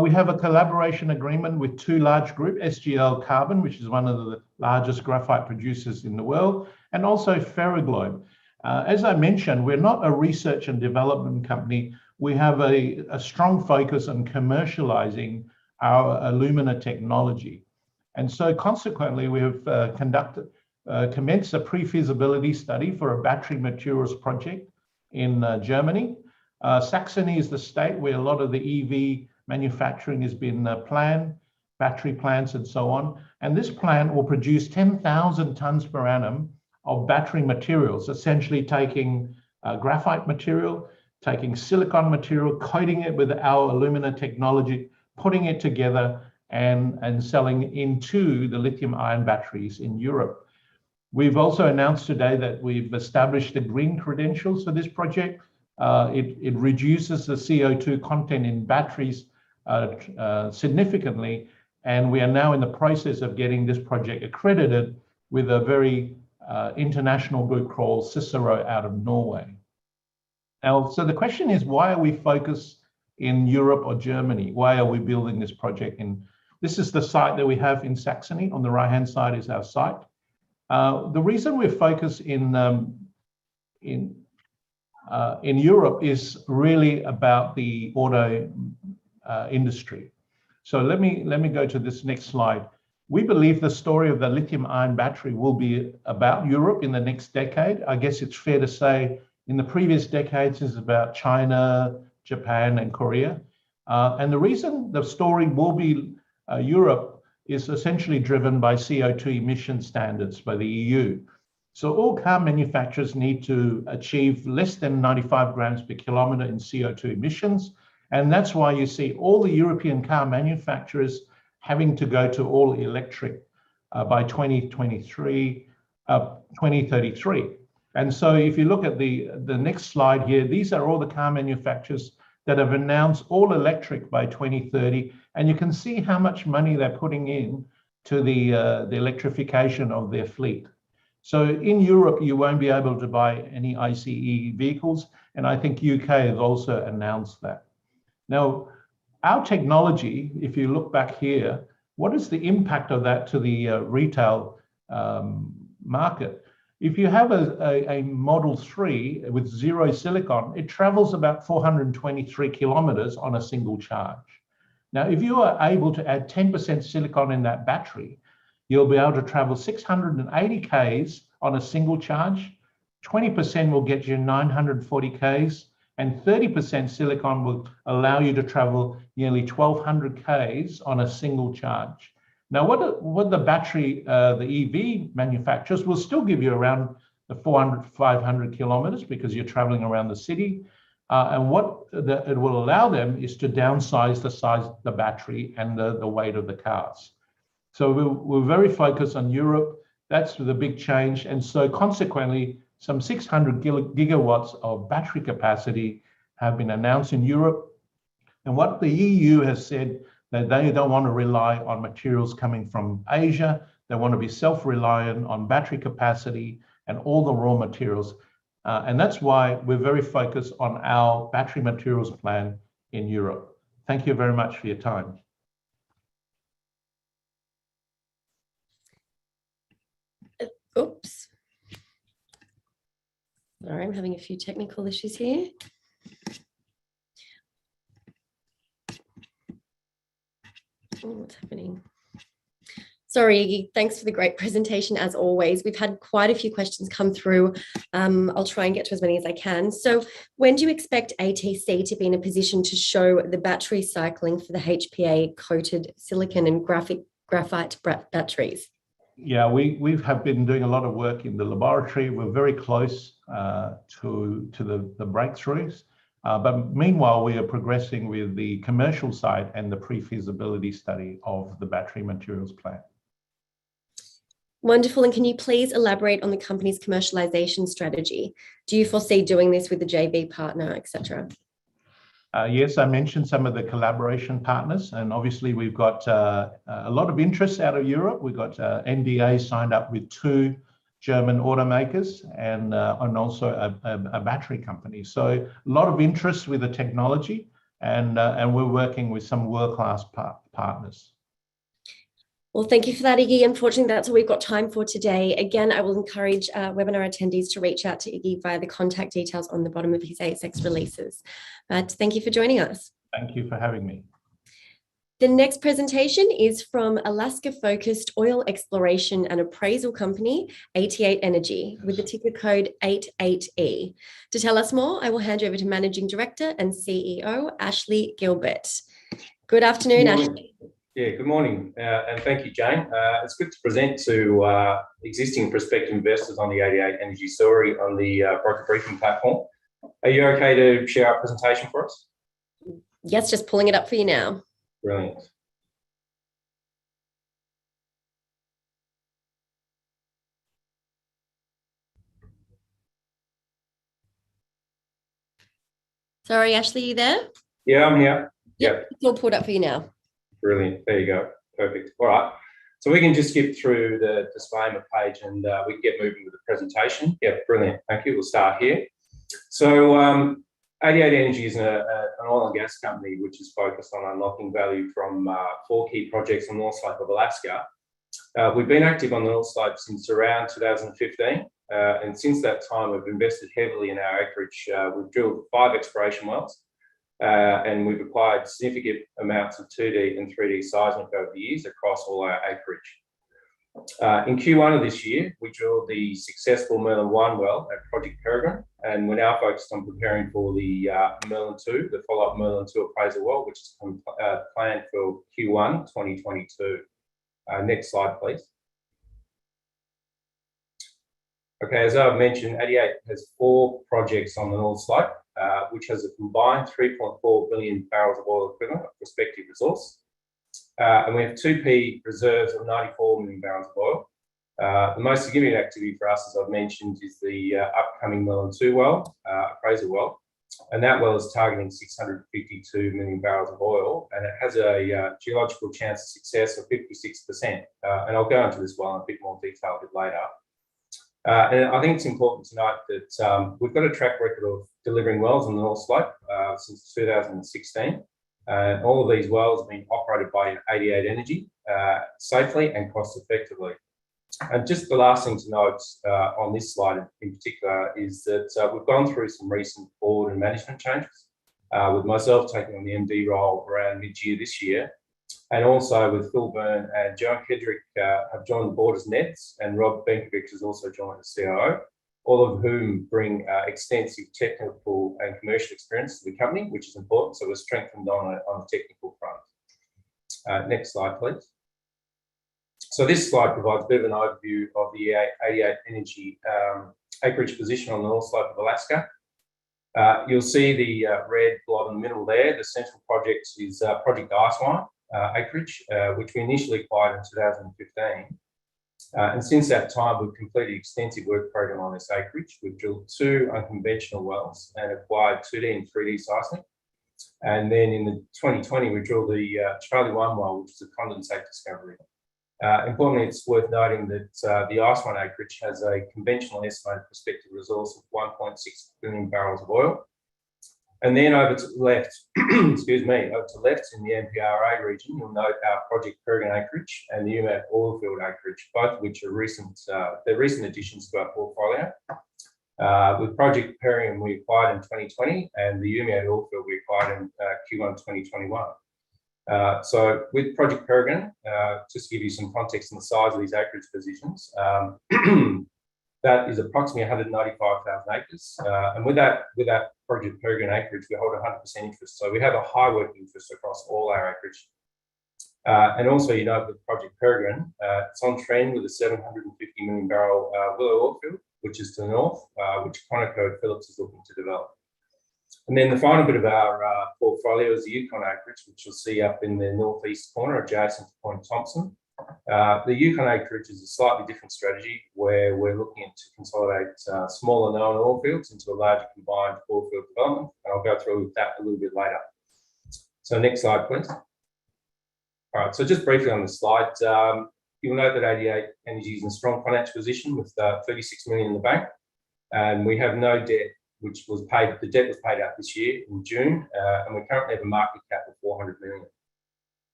We have a collaboration agreement with two large groups, SGL Carbon, which is one of the largest graphite producers in the world, and also Ferroglobe. As I mentioned, we're not a research and development company. We have a strong focus on commercializing our alumina technology. And so consequently, we have commenced a pre-feasibility study for a battery materials project in Germany. Saxony is the state where a lot of the EV manufacturing has been planned, battery plants and so on. And this plant will produce 10,000 tons per annum of battery materials, essentially taking graphite material, taking silicon material, coating it with our alumina technology, putting it together and selling into the lithium-ion batteries in Europe. We've also announced today that we've established the green credentials for this project. It reduces the CO2 content in batteries significantly, and we are now in the process of getting this project accredited with a very international group called Cicero out of Norway. Now, so the question is, why are we focused in Europe or Germany? Why are we building this project? And this is the site that we have in Saxony. On the right-hand side is our site. The reason we're focused in Europe is really about the auto industry. So let me go to this next slide. We believe the story of the lithium-ion battery will be about Europe in the next decade. I guess it's fair to say in the previous decades is about China, Japan, and Korea. And the reason the story will be Europe is essentially driven by CO2 emission standards by the EU. So all car manufacturers need to achieve less than 95 grams per kilometer in CO2 emissions. And that's why you see all the European car manufacturers having to go to all electric by 2033. And so if you look at the next slide here, these are all the car manufacturers that have announced all electric by 2030. And you can see how much money they're putting in to the electrification of their fleet. So in Europe, you won't be able to buy any ICE vehicles. And I think UK has also announced that. Now, our technology, if you look back here, what is the impact of that to the retail market? If you have a Model 3 with zero silicon, it travels about 423 kilometers on a single charge. Now, if you are able to add 10% silicon in that battery, you'll be able to travel 680 Ks on a single charge. 20% will get you 940 Ks, and 30% silicon will allow you to travel nearly 1,200 Ks on a single charge. Now, what the battery, the EV manufacturers will still give you around the 400, 500 kilometers because you're traveling around the city. And what it will allow them is to downsize the size of the battery and the weight of the cars. So we're very focused on Europe. That's the big change. And so consequently, some 600 gigawatts of battery capacity have been announced in Europe. And what the EU has said, that they don't want to rely on materials coming from Asia. They want to be self-reliant on battery capacity and all the raw materials. And that's why we're very focused on our battery materials plan in Europe. Thank you very much for your time. Oops. Sorry, I'm having a few technical issues here. Oh, what's happening? Sorry, Iggy, thanks for the great presentation as always. We've had quite a few questions come through. I'll try and get to as many as I can. So when do you expect ATC to be in a position to show the battery cycling for the HPA coated silicon and graphite batteries? Yeah, we have been doing a lot of work in the laboratory. We're very close to the breakthroughs. But meanwhile, we are progressing with the commercial side and the pre-feasibility study of the battery materials plant. Wonderful. And can you please elaborate on the company's commercialization strategy? Do you foresee doing this with a JV partner, etc.? Yes, I mentioned some of the collaboration partners, and obviously we've got a lot of interest out of Europe. We've got NDA signed up with 2 German automakers and also a battery company. So a lot of interest with the technology, and we're working with some world-class partners. Well, thank you for that, Iggy. Unfortunately, that's all we've got time for today. Again, I will encourage webinar attendees to reach out to Iggy via the contact details on the bottom of his ASX releases. But thank you for joining us. Thank you for having me. The next presentation is from Alaska-focused oil exploration and appraisal company, 88 Energy, with the ticker code 88E. To tell us more, I will hand you over to Managing Director and CEO, Ashley Gilbert. Good afternoon, Ashley. Yeah, good morning, and thank you, Jane. It's good to present to existing and prospective investors on the 88 Energy story on the broker briefing platform. Are you okay to share our presentation for us? Yes, just pulling it up for you now. Brilliant. Sorry, Ashley, you there? Yeah, I'm here. Yep, it's all pulled up for you now. Brilliant. There you go. Perfect. All right. So we can just skip through the disclaimer page and we can get moving with the presentation. Yeah, brilliant. Thank you. We'll start here. So 88 Energy is an oil and gas company which is focused on unlocking value from 4 key projects on the North Slope of Alaska. We've been active on the North Slope since around 2015. And since that time, we've invested heavily in our acreage. We've drilled 5 exploration wells. And we've acquired significant amounts of 2D and 3D seismic over the years across all our acreage. In Q1 of this year, we drilled the successful Merlin-1 well at Project Peregrine, and we're now focused on preparing for the Merlin-2, the follow-up Merlin-2 appraisal well, which is planned for Q1 2022. Next slide, please. Okay, as I've mentioned, 88 has 4 projects on the North Slope, which has a combined 3.4 billion barrels of oil equivalent of prospective resource. And we have 2P reserves of 94 million barrels of oil. The most significant activity for us, as I've mentioned, is the upcoming Merlin-2 well, appraisal well. And that well is targeting 652 million barrels of oil, and it has a geological chance of success of 56%. And I'll go into this well in a bit more detail a bit later. And I think it's important to note that we've got a track record of delivering wells on the North Slope since 2016. All of these wells have been operated by 88 Energy safely and cost effectively. And just the last thing to note on this slide in particular is that we've gone through some recent board and management changes, with myself taking on the MD role around mid-year this year. And also with Phil Byrne and Joan Kedrick have joined the board as NEDs, and Rob Benkovic has also joined as COO, all of whom bring extensive technical and commercial experience to the company, which is important. So we're strengthened on a technical front. Next slide, please. So this slide provides a bit of an overview of the 88 Energy acreage position on the North Slope of Alaska. You'll see the red blob in the middle there. The central project is Project Icewine acreage, which we initially acquired in 2015. And since that time, we've completed an extensive work program on this acreage. We've drilled 2 unconventional wells and acquired 2D and 3D seismic. And then in 2020, we drilled the Charlie-1 well, which is a condensate discovery. Importantly, it's worth noting that the Icewine acreage has a conventional estimated prospective resource of 1.6 billion barrels of oil. And then over to the left, excuse me, over to the left in the NPRA region, you'll note our Project Peregrine acreage and the UMAP oilfield acreage, both of which are recent additions to our portfolio. With Project Peregrine we acquired in 2020 and the UMAP oilfield we acquired in Q1 2021. So with Project Peregrine, just to give you some context on the size of these acreage positions, that is approximately 195,000 acres. And with that Project Peregrine acreage, we hold 100% interest. So we have a high working interest across all our acreage. And also, you know, with Project Peregrine, it's on trend with a 750 million barrel Willow oil field, which is to the north, which ConocoPhillips is looking to develop. And then the final bit of our portfolio is the Yukon acreage, which you'll see up in the northeast corner adjacent to Point Thompson. The Yukon acreage is a slightly different strategy where we're looking to consolidate smaller known oil fields into a larger combined oil field development. And I'll go through that a little bit later. So next slide, please. All right, so just briefly on the slide, you'll note that 88 Energy is in a strong financial position with 36 million in the bank. And we have no debt, which was paid, the debt was paid out this year in June, and we currently have a market cap of 400 million.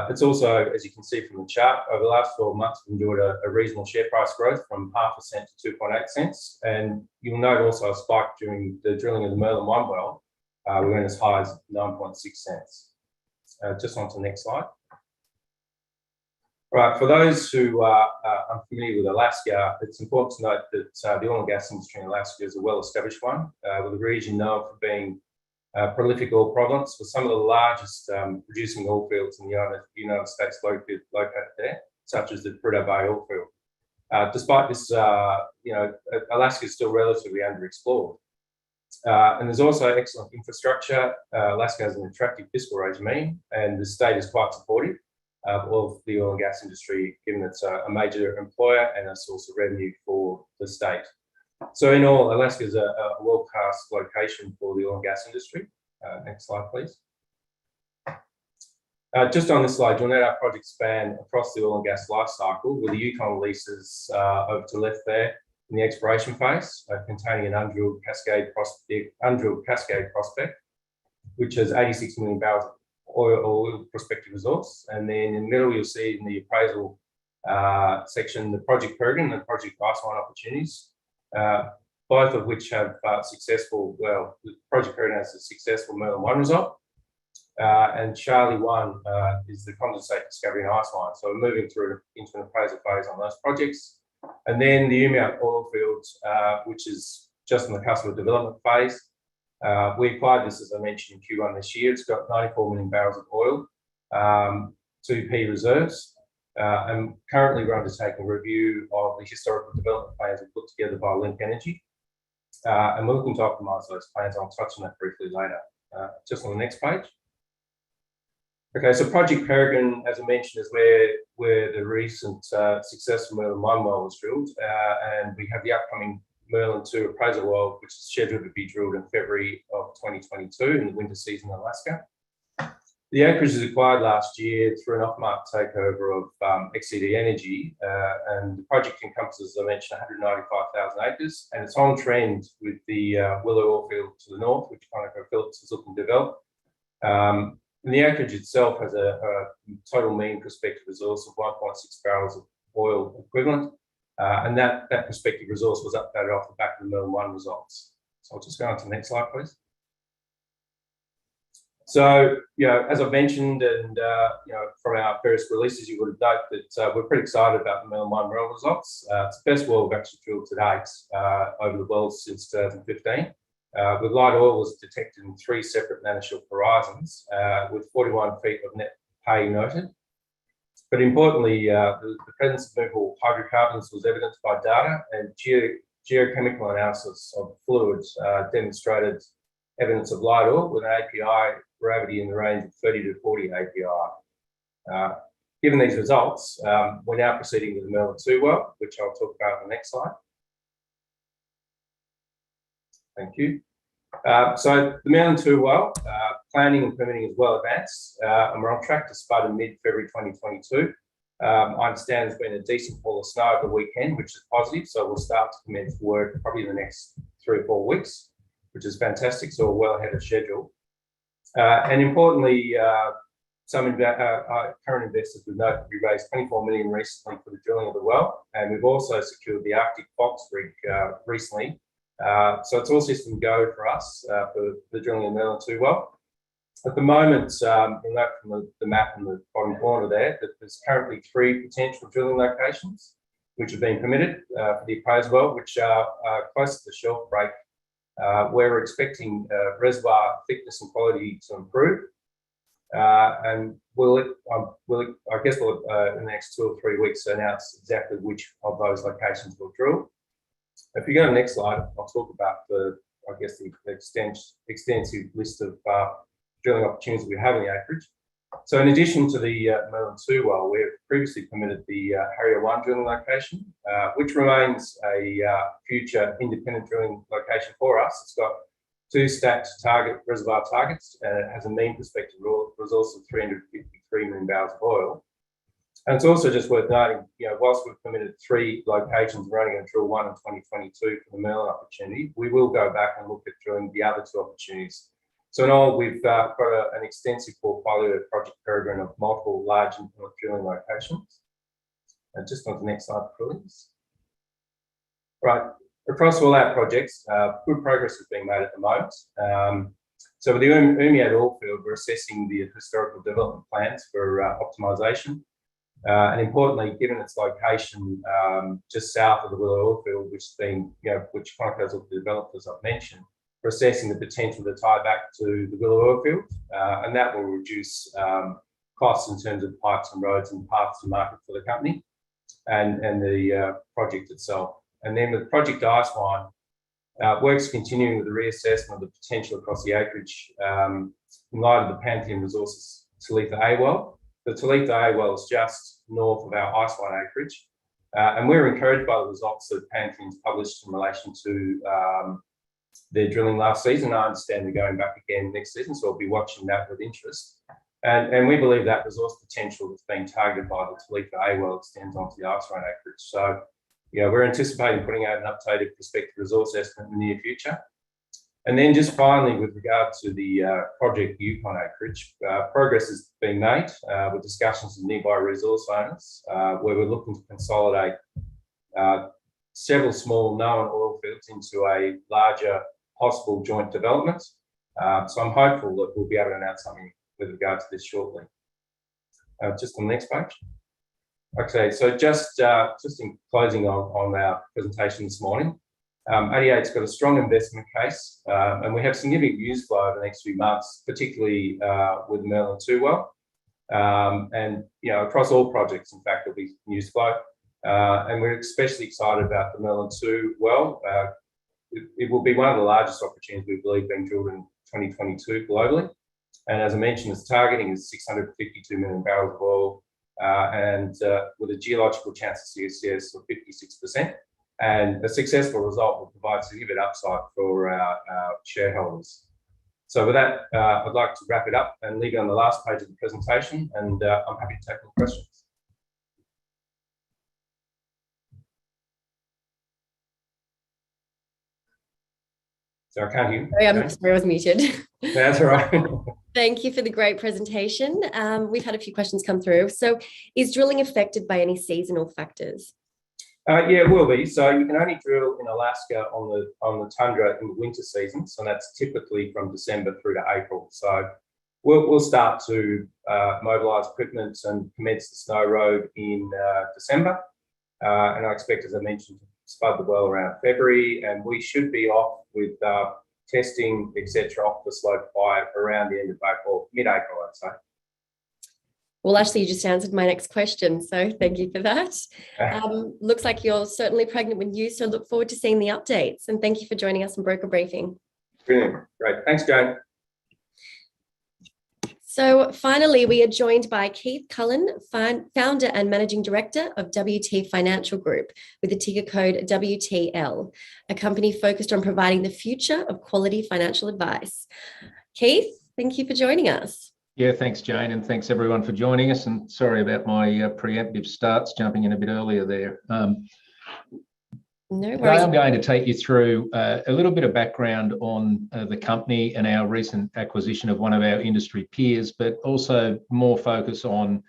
It's also, as you can see from the chart, over the last 12 months, we've enjoyed a reasonable share price growth from 0.5 cent to 2.8 cents. And you'll note also a spike during the drilling of the Merlin 1 well. We went as high as 9.6 cents. Just on to the next slide. Right, for those who are unfamiliar with Alaska, it's important to note that the oil and gas industry in Alaska is a well-established one, with the region known for being prolific oil province, with some of the largest producing oil fields in the United States located there, such as the Prudhoe Bay oil field. Despite this, you know, Alaska is still relatively underexplored. And there's also excellent infrastructure. Alaska has an attractive fiscal regime, and the state is quite supportive of the oil and gas industry, given it's a major employer and a source of revenue for the state. So in all, Alaska is a world-class location for the oil and gas industry. Next slide, please. Just on this slide, you'll note our projects span across the oil and gas life cycle, with the Yukon leases over to the left there in the exploration phase, containing an undrilled Cascade prospect, which has 86 million barrels of oil prospective resource. And then in the middle, you'll see in the appraisal section, the Project Peregrine and the Project Iceline opportunities, both of which have successful, well, Project Peregrine has a successful Merlin 1 result, and Charlie 1 is the condensate discovery in Iceline. So we're moving through into an appraisal phase on those projects. And then the UMAP oil fields, which is just in the cusp of development phase. We acquired this, as I mentioned, in Q1 this year. It's got 94 million barrels of oil, 2P reserves, and currently we're undertaking a review of the historical development plans put together by Link Energy. And we're looking to optimise those plans. I'll touch on that briefly later. Just on the next page. Okay, so Project Peregrine, as I mentioned, is where the recent successful Merlin 1 well was drilled, and we have the upcoming Merlin 2 appraisal well, which is scheduled to be drilled in February of 2022 in the winter season in Alaska. The acreage was acquired last year through an off-market takeover of XCD Energy, and the project encompasses, as I mentioned, 195,000 acres, and it's on trend with the Willow oil field to the north, which ConocoPhillips is looking to develop. And the acreage itself has a total mean prospective resource of 1.6 barrels of oil equivalent, and that prospective resource was updated off the back of the Merlin 1 results. So I'll just go on to the next slide, please. So, you know, as I've mentioned, and you know, from our various releases, you would have noted that we're pretty excited about the Merlin 1 well results. It's the best well we've actually drilled to date over the wells since 2015. With light oil was detected in 3 separate nanoshelf horizons, with 41 feet of net pay noted. But importantly, the presence of movable hydrocarbons was evidenced by data, and geochemical analysis of fluids demonstrated evidence of light oil with an API gravity in the range of 30 to 40 API. Given these results, we're now proceeding with the Merlin 2 well, which I'll talk about on the next slide. Thank you. So the Merlin 2 well, planning and permitting is well advanced, and we're on track to spud in mid-February 2022. I understand there's been a decent fall of snow over the weekend, which is positive, so we'll start to commence work probably in the next 3 or 4 weeks. which is fantastic, so we're well ahead of schedule. And importantly, some current investors would note that we raised 24 million recently for the drilling of the well, and we've also secured the Arctic Fox rig recently. So it's all system go for us for the drilling of Merlin 2 well. At the moment, you'll note from the map in the bottom corner there that there's currently 3 potential drilling locations which have been permitted for the appraised well, which are close to the shelf break, where we're expecting reservoir thickness and quality to improve. And I guess we'll in the next 2 or 3 weeks announce exactly which of those locations we'll drill. If you go to the next slide, I'll talk about the extensive list of drilling opportunities we have in the acreage. So in addition to the Merlin 2 well, we've previously permitted the Harrier 1 drilling location, which remains a future independent drilling location for us. It's got 2 stacked reservoir targets, and it has a mean prospective resource of 353 million barrels of oil. And it's also just worth noting, whilst we've permitted 3 locations, we're only going to drill 1 in 2022 for the Merlin opportunity. We will go back and look at drilling the other 2 opportunities. So in all, we've got an extensive portfolio of project program of multiple large independent drilling locations. And just on the next slide, please. Right, across all our projects, good progress is being made at the moment. So with the Umiad oil field, we're assessing the historical development plans for optimisation. And importantly, given its location just south of the Willow oil field, which has been, which Conoco's looked to develop, as I've mentioned, we're assessing the potential to tie back to the Willow oil field, and that will reduce costs in terms of pipes and roads and paths to market for the company and the project itself. And then with Project Icewine, work's continuing with the reassessment of the potential across the acreage in light of the Pantheon Resources Talitha A well. The Talitha A well is just north of our Icewine acreage, and we're encouraged by the results that Pantheon's published in relation to their drilling last season. I understand they're going back again next season, so I'll be watching that with interest. And we believe that resource potential that's being targeted by the Talitha A well extends onto the Icewine acreage. So, we're anticipating putting out an updated prospective resource estimate in the near future. And then just finally, with regard to the Project Yukon acreage, progress is being made with discussions with nearby resource owners, where we're looking to consolidate several small known oil fields into a larger possible joint development. So I'm hopeful that we'll be able to announce something with regard to this shortly. Just on the next page. Okay, so just in closing on our presentation this morning, 88's got a strong investment case, and we have significant news flow over the next few months, particularly with the Merlin 2 well. And across all projects, in fact, there'll be news flow. And we're especially excited about the Merlin 2 well. It will be one of the largest opportunities we believe being drilled in 2022 globally. And as I mentioned, its targeting is 652 million barrels of oil, and with a geological chance of CCS of 56%. And a successful result will provide significant upside for our shareholders. So with that, I'd like to wrap it up and leave it on the last page of the presentation, and I'm happy to take all questions. So I can't hear you. Sorry, I'm sorry, I was muted. That's all right. Thank you for the great presentation. We've had a few questions come through. So is drilling affected by any seasonal factors? Yeah, it will be. So you can only drill in Alaska on the tundra in the winter season. So that's typically from December through to April. So we'll start to mobilise equipment and commence the snow road in December. And I expect, as I mentioned, to spud the well around February, and we should be off with testing, etc., off the slope by around the end of April, mid-April, I'd say. Well, actually, you just answered my next question, so thank you for that. Looks like you're certainly pregnant with news, so look forward to seeing the updates, and thank you for joining us on Broker Briefing. Brilliant. Great. Thanks, Jane. So finally, we are joined by Keith Cullen, founder and managing director of WT Financial Group with the ticker code WTL, a company focused on providing the future of quality financial advice. Keith, thank you for joining us. Yeah, thanks, Jane, and thanks everyone for joining us. And sorry about my preemptive starts, jumping in a bit earlier there. No Today worries. I'm going to take you through a little bit of background on the company and our recent acquisition of one of our industry peers, but also more focus on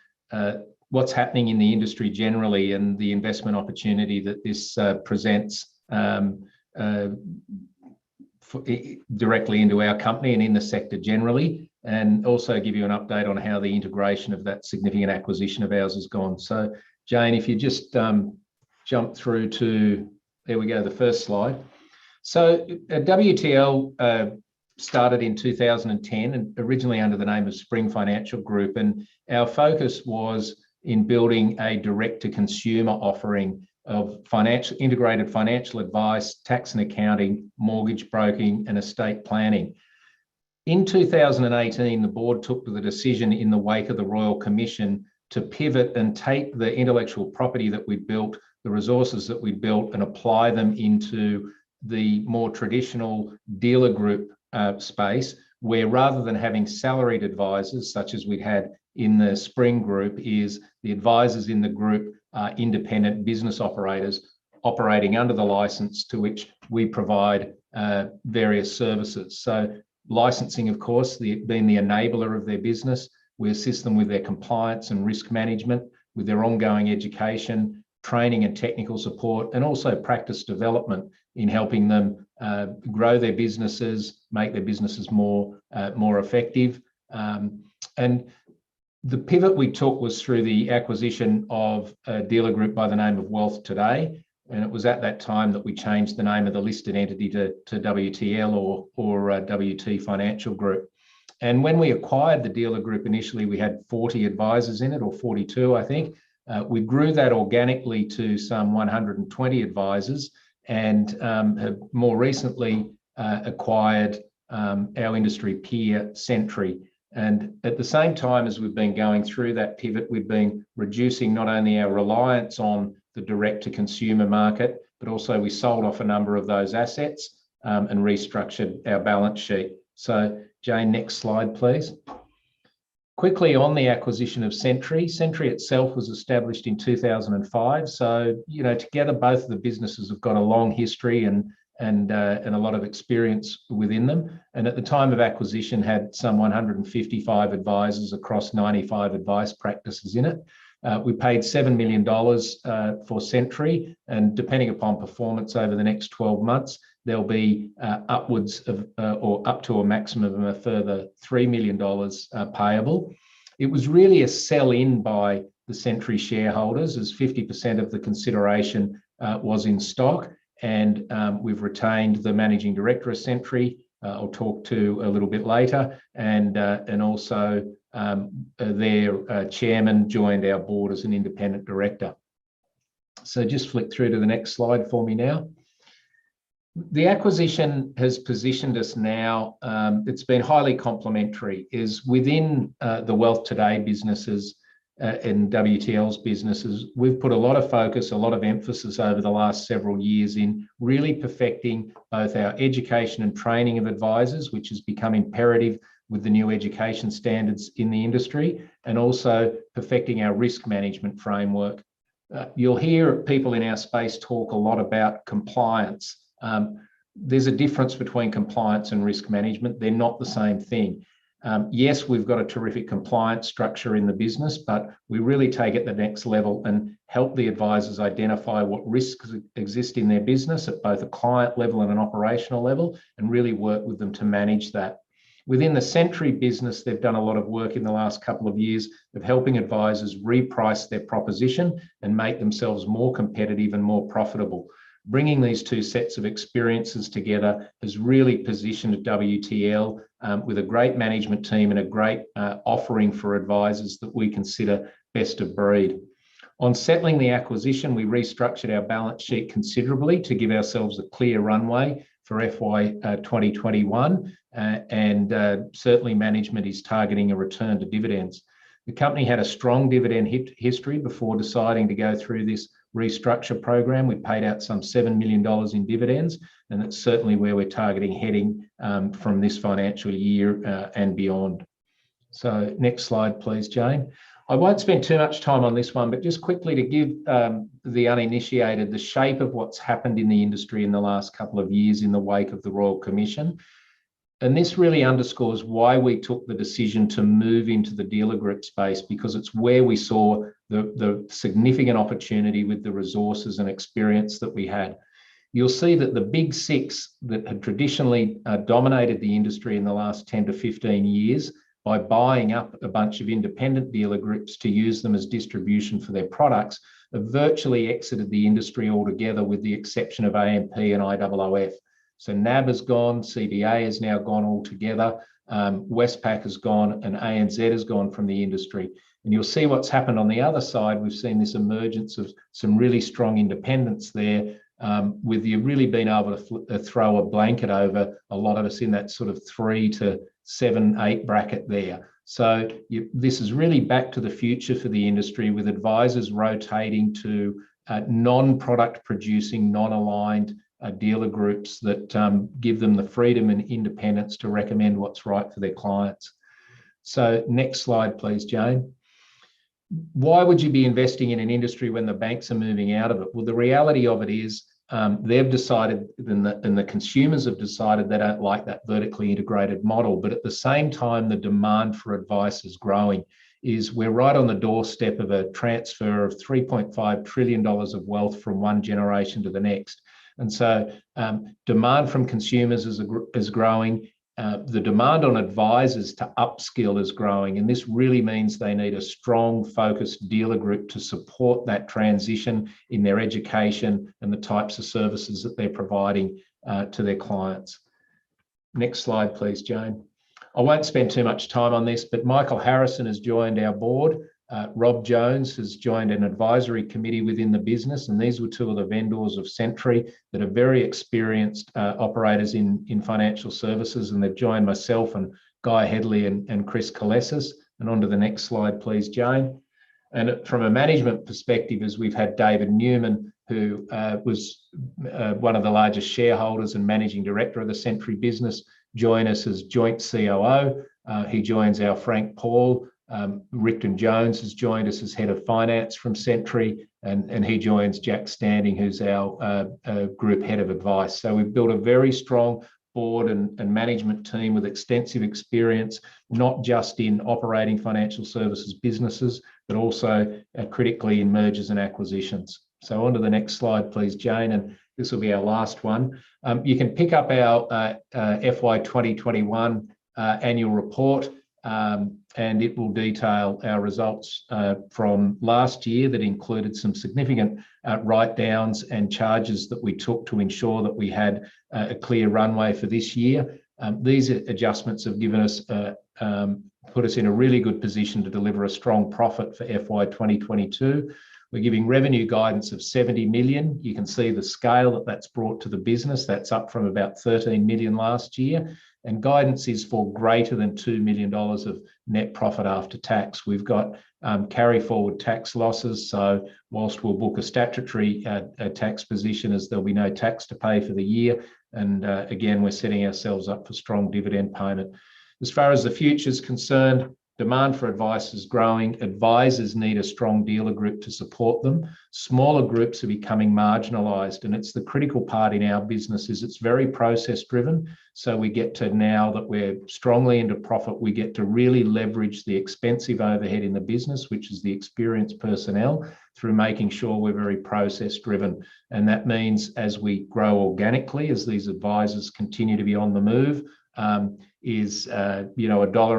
what's happening in the industry generally and the investment opportunity that this presents directly into our company and in the sector generally, and also give you an update on how the integration of that significant acquisition of ours has gone. So Jane, if you just jump through to, there we go, the first slide. So WTL started in 2010 and originally under the name of Spring Financial Group, and our focus was in building a direct-to-consumer offering of integrated financial advice, tax and accounting, mortgage broking, and estate planning. In 2018, the board took the decision in the wake of the Royal Commission to pivot and take the intellectual property that we built, the resources that we built, and apply them into the more traditional dealer group space, where rather than having salaried advisors, such as we had in the Spring Group, is the advisors in the group are independent business operators operating under the license to which we provide various services. So licensing, of course, being the enabler of their business, we assist them with their compliance and risk management, with their ongoing education, training and technical support, and also practice development in helping them grow their businesses, make their businesses more effective. And the pivot we took was through the acquisition of a dealer group by the name of Wealth Today. And it was at that time that we changed the name of the listed entity to WTL or WT Financial Group. And when we acquired the dealer group initially, we had 40 advisors in it, or 42, I think. We grew that organically to some 120 advisors, and have more recently acquired our industry peer, Sentry. And at the same time as we've been going through that pivot, we've been reducing not only our reliance on the direct-to-consumer market, but also we sold off a number of those assets and restructured our balance sheet. So Jane, next slide, please. Quickly on the acquisition of Sentry. Sentry itself was established in 2005. So, together both of the businesses have got a long history and a lot of experience within them. And at the time of acquisition had some 155 advisors across 95 advice practices in it. We paid $7 million for Sentry, and depending upon performance over the next 12 months, there'll be upwards of or up to a maximum of a further $3 million payable. It was really a sell-in by the Sentry shareholders, as 50% of the consideration was in stock, and we've retained the managing director of Sentry, I'll talk to a little bit later, and also their chairman joined our board as an independent director. So just flick through to the next slide for me now. The acquisition has positioned us now, it's been highly complementary, is within the Wealth Today businesses and WTL's businesses, we've put a lot of focus, a lot of emphasis over the last several years in really perfecting both our education and training of advisors, which has become imperative with the new education standards in the industry, and also perfecting our risk management framework. You'll hear people in our space talk a lot about compliance. There's a difference between compliance and risk management. They're not the same thing. Yes, we've got a terrific compliance structure in the business, but we really take it the next level and help the advisors identify what risks exist in their business at both a client level and an operational level, and really work with them to manage that. Within the Sentry business, they've done a lot of work in the last couple of years of helping advisors reprice their proposition and make themselves more competitive and more profitable. Bringing these two sets of experiences together has really positioned WTL with a great management team and a great offering for advisors that we consider best of breed. On settling the acquisition, we restructured our balance sheet considerably to give ourselves a clear runway for FY 2021, and certainly management is targeting a return to dividends. The company had a strong dividend history before deciding to go through this restructure program. We paid out some $7 million in dividends, and that's certainly where we're targeting heading from this financial year and beyond. So next slide, please, Jane. I won't spend too much time on this one, but just quickly to give the uninitiated the shape of what's happened in the industry in the last couple of years in the wake of the Royal Commission. And this really underscores why we took the decision to move into the dealer group space, because it's where we saw the significant opportunity with the resources and experience that we had. You'll see that the big six that had traditionally dominated the industry in the last 10 to 15 years, by buying up a bunch of independent dealer groups to use them as distribution for their products, have virtually exited the industry altogether with the exception of AMP and IOOF. So NAB has gone, CBA has now gone altogether, Westpac has gone, and ANZ has gone from the industry. And you'll see what's happened on the other side. We've seen this emergence of some really strong independents there, with you really being able to throw a blanket over a lot of us in that sort of 3 to 7, 8 bracket there. So this is really back to the future for the industry, with advisors rotating to non-product producing, non-aligned dealer groups that give them the freedom and independence to recommend what's right for their clients. So next slide, please, Jane. Why would you be investing in an industry when the banks are moving out of it? Well, the reality of it is they've decided, and the consumers have decided they don't like that vertically integrated model. But at the same time, the demand for advice is growing. We're right on the doorstep of a transfer of $3.5 trillion of wealth from one generation to the next. And so demand from consumers is growing. The demand on advisors to upskill is growing, and this really means they need a strong, focused dealer group to support that transition in their education and the types of services that they're providing to their clients. Next slide, please, Jane. I won't spend too much time on this, but Michael Harrison has joined our board. Rob Jones has joined an advisory committee within the business, and these were two of the vendors of Sentry that are very experienced operators in financial services, and they've joined myself and Guy Headley and Chris Colesis. And on to the next slide, please, Jane. And from a management perspective, as we've had David Newman, who was one of the largest shareholders and managing director of the Sentry business, join us as joint COO. He joins our Frank Paul. Rickton Jones has joined us as head of finance from Sentry, and he joins Jack Standing, who's our group head of advice. So we've built a very strong board and management team with extensive experience, not just in operating financial services businesses, but also critically in mergers and acquisitions. So on to the next slide, please, Jane, and this will be our last one. You can pick up our FY 2021 annual report. And it will detail our results from last year that included some significant write-downs and charges that we took to ensure that we had a clear runway for this year. These adjustments have given us, put us in a really good position to deliver a strong profit for FY 2022. We're giving revenue guidance of 70 million. You can see the scale that that's brought to the business. That's up from about 13 million last year. And guidance is for greater than $2 million of net profit after tax. We've got carry forward tax losses. So whilst we'll book a statutory tax position, as there'll be no tax to pay for the year. And again, we're setting ourselves up for strong dividend payment. As far as the future is concerned, demand for advice is growing. Advisors need a strong dealer group to support them. Smaller groups are becoming marginalised, and it's the critical part in our business is it's very process driven. So we get to, now that we're strongly into profit, we get to really leverage the expensive overhead in the business, which is the experienced personnel, through making sure we're very process driven. And that means as we grow organically, as these advisors continue to be on the move, $1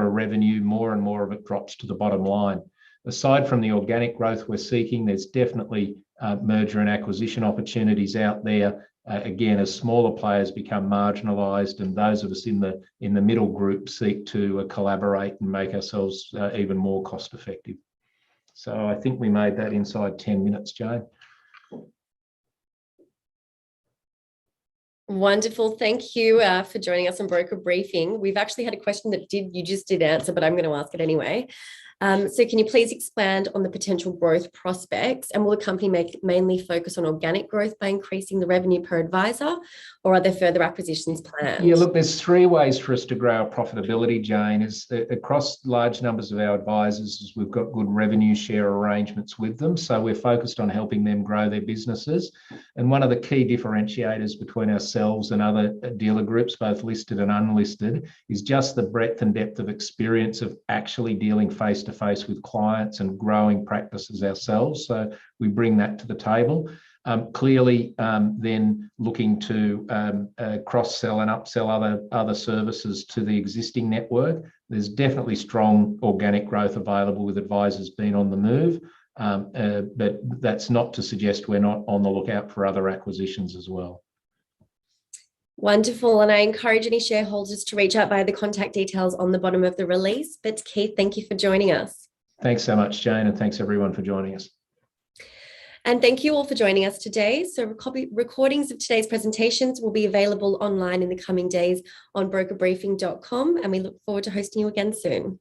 of revenue, more and more of it drops to the bottom line. Aside from the organic growth we're seeking, there's definitely merger and acquisition opportunities out there. Again, as smaller players become marginalised, and those of us in the middle group seek to collaborate and make ourselves even more cost effective. So I think we made that inside 10 minutes, Jane. Wonderful. Thank you for joining us on Broker Briefing. We've actually had a question that you just did answer, but I'm going to ask it anyway. So can you please expand on the potential growth prospects, and will the company mainly focus on organic growth by increasing the revenue per advisor, or are there further acquisitions planned? Yeah, look, there's three ways for us to grow our profitability, Jane. Is across large numbers of our advisors, we've got good revenue share arrangements with them. So we're focused on helping them grow their businesses. And one of the key differentiators between ourselves and other dealer groups, both listed and unlisted, is just the breadth and depth of experience of actually dealing face-to-face with clients and growing practices ourselves. So we bring that to the table. Clearly, then looking to cross-sell and upsell other services to the existing network. There's definitely strong organic growth available with advisors being on the move, but that's not to suggest we're not on the lookout for other acquisitions as well. Wonderful. And I encourage any shareholders to reach out via the contact details on the bottom of the release. But Keith, thank you for joining us. Thanks so much, Jane, and thanks everyone for joining us. And thank you all for joining us today. So recordings of today's presentations will be available online in the coming days on brokerbriefing.com, and we look forward to hosting you again soon.